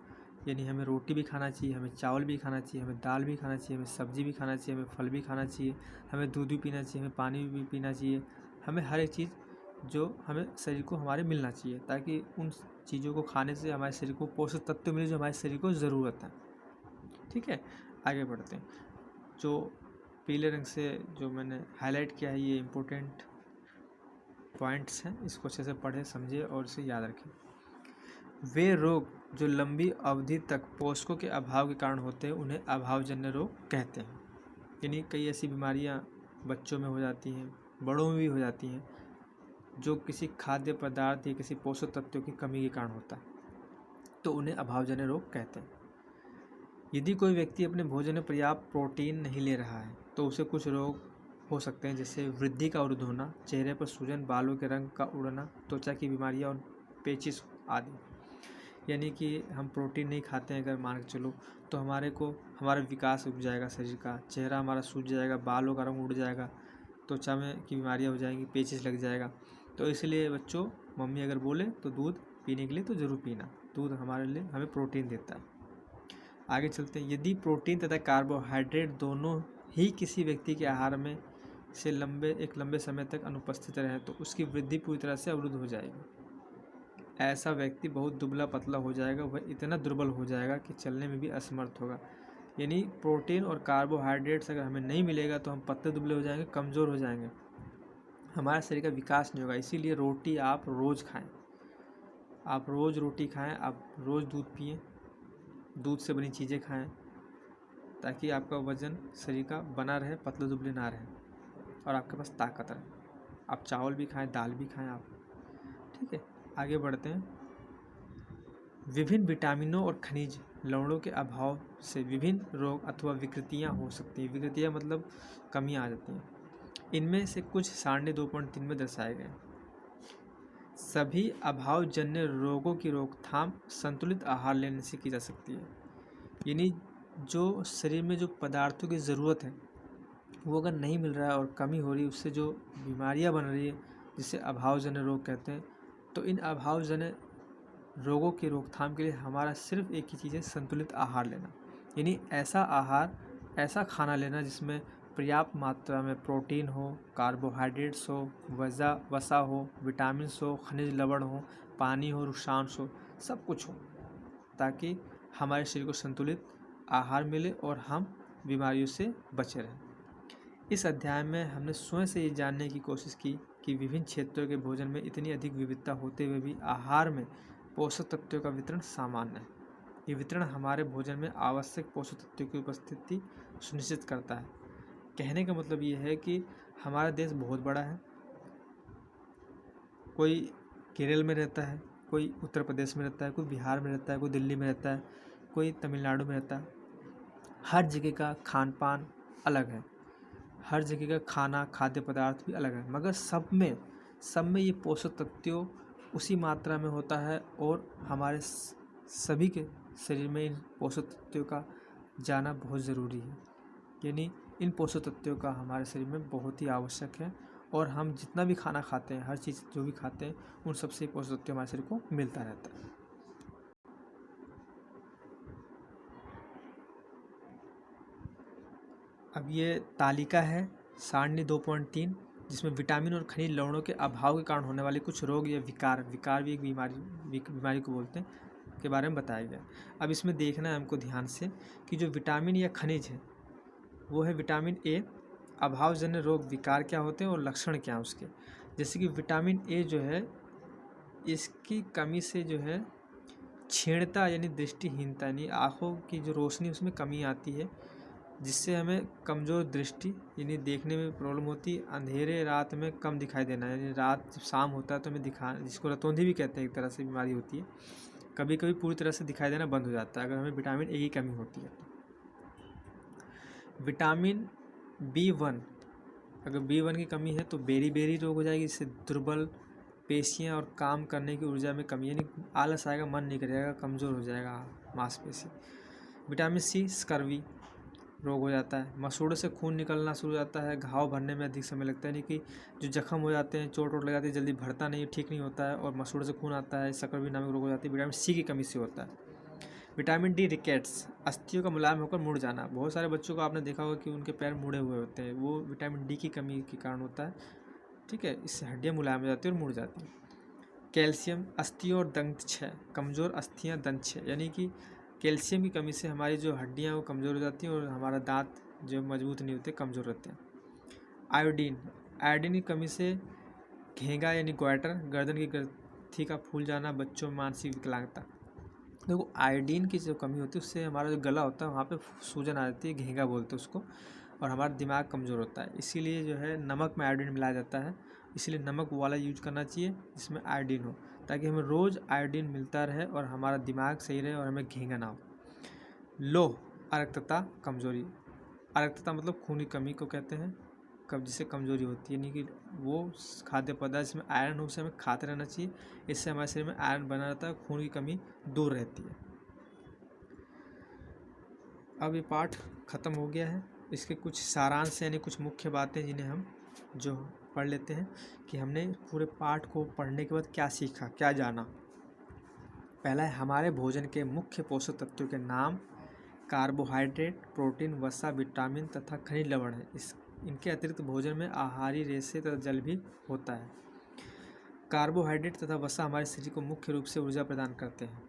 यानी हमें रोटी भी खाना चाहिए, हमें चावल भी खाना चाहिए, हमें दाल भी खाना चाहिए, हमें सब्ज़ी भी खाना चाहिए, हमें फल भी खाना चाहिए, हमें दूध भी पीना चाहिए, हमें पानी भी पीना चाहिए, हमें हर एक चीज़ जो हमें शरीर को हमारे मिलना चाहिए, ताकि उन चीज़ों को खाने से हमारे शरीर को पोषक तत्व मिले जो हमारे शरीर को ज़रूरत है। ठीक है, आगे बढ़ते हैं। जो पीले रंग से जो मैंने हाईलाइट किया है, ये इम्पोर्टेंट पॉइंट्स हैं, इसको अच्छे से पढ़ें, समझें और इसे याद रखें। वे रोग जो लंबी अवधि तक पोषकों के अभाव के कारण होते हैं उन्हें अभावजन्य रोग कहते हैं। यानी कई ऐसी बीमारियां बच्चों में हो जाती हैं, बड़ों में भी हो जाती हैं, जो किसी खाद्य पदार्थ या किसी पोषक तत्वों की कमी के कारण होता है, तो उन्हें अभावजन्य रोग कहते हैं। यदि कोई व्यक्ति अपने भोजन में पर्याप्त प्रोटीन नहीं ले रहा है तो उसे कुछ रोग हो सकते हैं, जैसे वृद्धि का अवरुद्ध होना, चेहरे पर सूजन, बालों के रंग का उड़ना, त्वचा की बीमारियां और पेचिश आदि। यानी कि हम प्रोटीन नहीं खाते हैं अगर मान के चलो, तो हमारा विकास रुक जाएगा शरीर का, चेहरा हमारा सूज जाएगा, बालों का रंग उड़ जाएगा, त्वचा में की बीमारियां हो जाएंगी, पेचिश लग जाएगा। तो इसलिए बच्चों, मम्मी अगर बोले तो दूध पीने के लिए तो ज़रूर पीना, दूध हमारे लिए हमें प्रोटीन देता है। आगे चलते हैं। यदि प्रोटीन तथा कार्बोहाइड्रेट दोनों ही किसी व्यक्ति के आहार में से एक लंबे समय तक अनुपस्थित रहे तो उसकी वृद्धि पूरी तरह से अवरुद्ध हो जाएगी। ऐसा व्यक्ति बहुत दुबला पतला हो जाएगा, वह इतना दुर्बल हो जाएगा कि चलने में भी असमर्थ होगा। यानी प्रोटीन और कार्बोहाइड्रेट्स अगर हमें नहीं मिलेगा तो हम पतले दुबले हो जाएंगे, कमज़ोर हो जाएंगे, हमारे शरीर का विकास नहीं होगा। इसीलिए रोटी आप रोज़ खाएं, आप रोज़ रोटी खाएं, आप रोज़ दूध पिएं, दूध से बनी चीज़ें खाएं, ताकि आपका वज़न शरीर का बना रहे, पतले दुबले ना रहे और आपके पास ताकत रहे। आप चावल भी खाएं, दाल भी खाएं आप। ठीक है, आगे बढ़ते हैं। विभिन्न विटामिनों और खनिज लवणों के अभाव से विभिन्न रोग अथवा विकृतियां हो सकती हैं। विकृतियां मतलब कमियां आ जाती हैं। इनमें से कुछ सारणी 2.3 में दर्शाए गए। सभी अभावजन्य रोगों की रोकथाम संतुलित आहार लेने से की जा सकती है। यानी जो शरीर में जो पदार्थों की ज़रूरत है वो अगर नहीं मिल रहा है और कमी हो रही है, उससे जो बीमारियां बन रही है जिसे अभावजन्य रोग कहते हैं, तो इन अभावजन्य रोगों की रोकथाम के लिए हमारा सिर्फ एक ही चीज़ है, संतुलित आहार लेना। यानी ऐसा आहार, ऐसा खाना लेना जिसमें पर्याप्त मात्रा में प्रोटीन हो, कार्बोहाइड्रेट्स हो, वसा हो, विटामिन हो, खनिज लवण हो, पानी हो, रुक्षांश हो, सब कुछ हो, ताकि हमारे शरीर को संतुलित आहार मिले और हम बीमारियों से बचे रहें। इस अध्याय में हमने स्वयं से ये जानने की कोशिश की कि विभिन्न क्षेत्रों के भोजन में इतनी अधिक विविधता होते हुए भी आहार में पोषक तत्वों का वितरण सामान्य है। ये वितरण हमारे भोजन में आवश्यक पोषक तत्वों की उपस्थिति सुनिश्चित करता है। कहने का मतलब ये है कि हमारा देश बहुत बड़ा है, कोई केरल में रहता है, कोई उत्तर प्रदेश में रहता है, कोई बिहार में रहता है, कोई दिल्ली में रहता है, कोई तमिलनाडु में रहता है। हर जगह का खान पान अलग है, हर जगह का खाद्य पदार्थ भी अलग है, मगर सब में ये पोषक तत्वों उसी मात्रा में होता है और हमारे सभी के शरीर में इन पोषक तत्वों का जाना बहुत ज़रूरी है। यानी इन पोषक तत्वों का हमारे शरीर में बहुत ही आवश्यक है, और हम जितना भी खाना खाते हैं, हर चीज़ जो भी खाते हैं, उन सबसे पोषक तत्व हमारे शरीर को मिलता रहता है। अब ये तालिका है सारणी 2.3, जिसमें विटामिन और खनिज लवणों के अभाव के कारण होने वाले कुछ रोग या विकार भी एक बीमारी को बोलते हैं, के बारे में बताया गया। अब इसमें देखना है हमको ध्यान से कि जो विटामिन या खनिज है वो है विटामिन ए। अभावजन्य रोग विकार क्या होते हैं और लक्षण क्या हैं उसके। जैसे कि विटामिन ए जो है, इसकी कमी से जो है क्षीणता यानी दृष्टिहीनता, यानी आँखों की जो रोशनी उसमें कमी आती है, जिससे हमें कमज़ोर दृष्टि यानी देखने में प्रॉब्लम होती है। अंधेरे रात में कम दिखाई देना, यानी रात जब शाम होता है तो हमें जिसको रतौंधी भी कहते हैं, एक तरह से बीमारी होती है, कभी कभी पूरी तरह से दिखाई देना बंद हो जाता है अगर हमें विटामिन ए की कमी होती है। विटामिन B1, अगर B1 की कमी है तो बेरी रोग हो जाएगी, इससे दुर्बल पेशियाँ और काम करने की ऊर्जा में कमी, यानी आलस आएगा, मन नहीं करेगा, कमज़ोर हो जाएगा मांसपेशी। विटामिन C स्कर्वी रोग हो जाता है, मसूड़ों से खून निकलना शुरू हो जाता है, घाव भरने में अधिक समय लगता है, यानी कि जो जख्म हो जाते हैं, चोट लग जाती है, जल्दी भरता नहीं, ठीक नहीं होता है और मसूड़ों से खून आता है, स्कर्वी नामक रोग हो जाती है, विटामिन C की कमी से होता है। विटामिन D रिकेट्स, अस्थियों का मुलायम होकर मुड़ जाना, बहुत सारे बच्चों को आपने देखा होगा कि उनके पैर मुड़े हुए होते हैं, वो विटामिन D की कमी के कारण होता है, ठीक है, इससे हड्डियाँ मुलायम हो जाती है और मुड़ जाती हैं। कैल्शियम, अस्थियों और दंत क्षय, कमज़ोर अस्थियाँ, दंत क्षय, यानी कि कैल्शियम की कमी से हमारी जो हड्डियाँ वो कमज़ोर हो जाती हैं और हमारा दांत जो मजबूत नहीं होते, कमज़ोर रहते हैं। आयोडीन की कमी से घेंगा यानी ग्वाइटर, गर्दन की ग्रंथि का फूल जाना, बच्चों में मानसिक विकलांगता। देखो आयोडीन की जो कमी होती है उससे हमारा जो गला होता है वहाँ पे सूजन आ जाती है, घेंगा बोलते हैं उसको, और हमारा दिमाग कमज़ोर होता है। इसीलिए जो है नमक में आयोडीन मिलाया जाता है, इसलिए नमक वाला यूज करना चाहिए जिसमें आयोडीन हो, ताकि हमें रोज़ आयोडीन मिलता रहे और हमारा दिमाग सही रहे और हमें घेंगा ना हो। लोह, अरक्तता, कमज़ोरी, अरक्तता मतलब खून की कमी को कहते हैं, जिससे कमज़ोरी होती है, यानी कि वो खाद्य पदार्थ जिसमें आयरन हो उसे हमें खाते रहना चाहिए, इससे हमारे शरीर में आयरन बना रहता है, खून की कमी दूर रहती है। अब ये पाठ ख़त्म हो गया है, इसके कुछ सारांश यानी कुछ मुख्य बातें जिन्हें हम जो पढ़ लेते हैं कि हमने पूरे पाठ को पढ़ने के बाद क्या सीखा, क्या जाना। पहला है, हमारे भोजन के मुख्य पोषक तत्वों के नाम कार्बोहाइड्रेट, प्रोटीन, वसा, विटामिन तथा खनिज लवण है। इनके अतिरिक्त भोजन में आहारी रेशे तथा जल भी होता है। कार्बोहाइड्रेट तथा वसा हमारे शरीर को मुख्य रूप से ऊर्जा प्रदान करते हैं।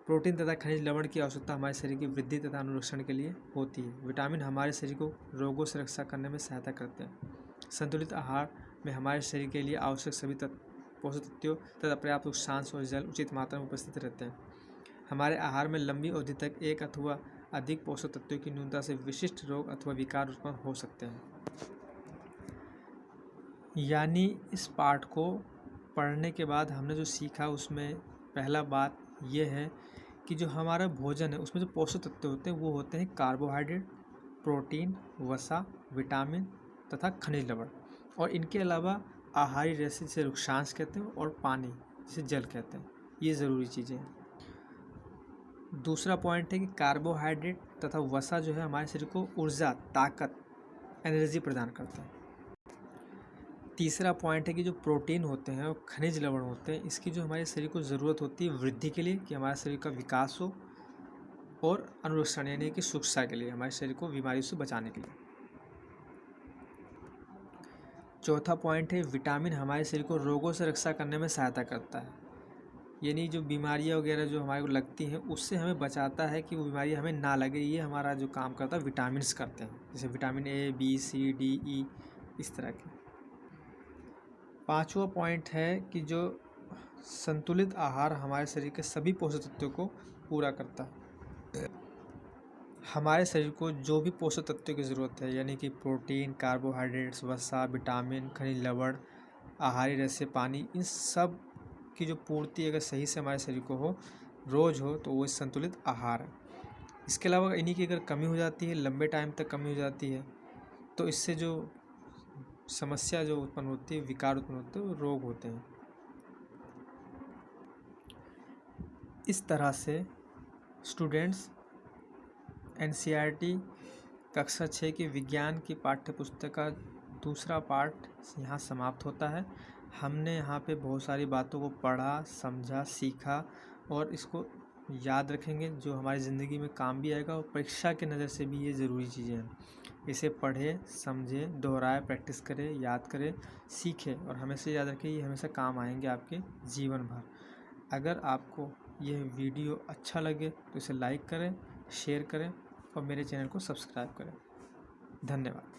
प्रोटीन तथा खनिज लवण की आवश्यकता हमारे शरीर की वृद्धि तथा अनुरक्षण के लिए होती है। विटामिन हमारे शरीर को रोगों से रक्षा करने में सहायता करते हैं। संतुलित आहार में हमारे शरीर के लिए आवश्यक सभी पोषक तत्वों तथा पर्याप्त सांस और जल उचित मात्रा में उपस्थित रहते हैं। हमारे आहार में लंबी अवधि तक एक अथवा अधिक पोषक तत्वों की न्यूनता से विशिष्ट रोग अथवा विकार उत्पन्न हो सकते हैं। यानी इस पाठ को पढ़ने के बाद हमने जो सीखा उसमें पहला बात यह है कि जो हमारा भोजन है उसमें जो पोषक तत्व होते हैं वो होते हैं कार्बोहाइड्रेट, प्रोटीन, वसा, विटामिन तथा खनिज लवण, और इनके अलावा आहारी रेशे जिसे रुक्षांश कहते हैं और पानी जिसे जल कहते हैं, ये ज़रूरी चीज़ें हैं। दूसरा पॉइंट है कि कार्बोहाइड्रेट तथा वसा जो है हमारे शरीर को ऊर्जा, ताकत, एनर्जी प्रदान करते हैं। तीसरा पॉइंट है कि जो प्रोटीन होते हैं और खनिज लवण होते हैं, इसकी जो हमारे शरीर को ज़रूरत होती है वृद्धि के लिए, कि हमारे शरीर का विकास हो, और अनुरक्षण यानी कि सुरक्षा के लिए, हमारे शरीर को बीमारियों से बचाने के लिए। चौथा पॉइंट है विटामिन हमारे शरीर को रोगों से रक्षा करने में सहायता करता है, यानी जो बीमारियां वगैरह जो हमारे को लगती हैं उससे हमें बचाता है कि वो बीमारी हमें ना लगे, ये हमारा जो काम करता है विटामिन्स करते हैं, जैसे vitamin A, B, C, D, E, इस तरह के। पांचवा पॉइंट है कि जो संतुलित आहार हमारे शरीर के सभी पोषक तत्वों को पूरा करता है। हमारे शरीर को जो भी पोषक तत्वों की ज़रूरत है, यानी कि प्रोटीन, कार्बोहाइड्रेट्स, वसा, विटामिन, खनिज लवण, आहारी रेशे, पानी, इन सब की जो पूर्ति अगर सही से हमारे शरीर को हो, रोज़ हो, तो वो संतुलित आहार है। इसके अलावा इन्हीं की अगर कमी हो जाती है, लंबे टाइम तक कमी हो जाती है, तो इससे जो समस्या जो उत्पन्न होती है, विकार उत्पन्न होते हैं, वो रोग होते हैं। इस तरह से स्टूडेंट्स NCERT कक्षा 6 की विज्ञान की पाठ्यपुस्तक का दूसरा पाठ यहाँ समाप्त होता है। हमने यहाँ पे बहुत सारी बातों को पढ़ा, समझा, सीखा और इसको याद रखेंगे, जो हमारी ज़िंदगी में काम भी आएगा, और परीक्षा के नज़र से भी ये ज़रूरी चीज़ें हैं। इसे पढ़ें, समझें, दोहराएं, प्रैक्टिस करें, याद करें, सीखें, और हमेशा याद रखें ये हमेशा काम आएंगे आपके जीवन भर। अगर आपको यह वीडियो अच्छा लगे तो इसे लाइक करें, शेयर करें और मेरे चैनल को सब्सक्राइब करें। धन्यवाद।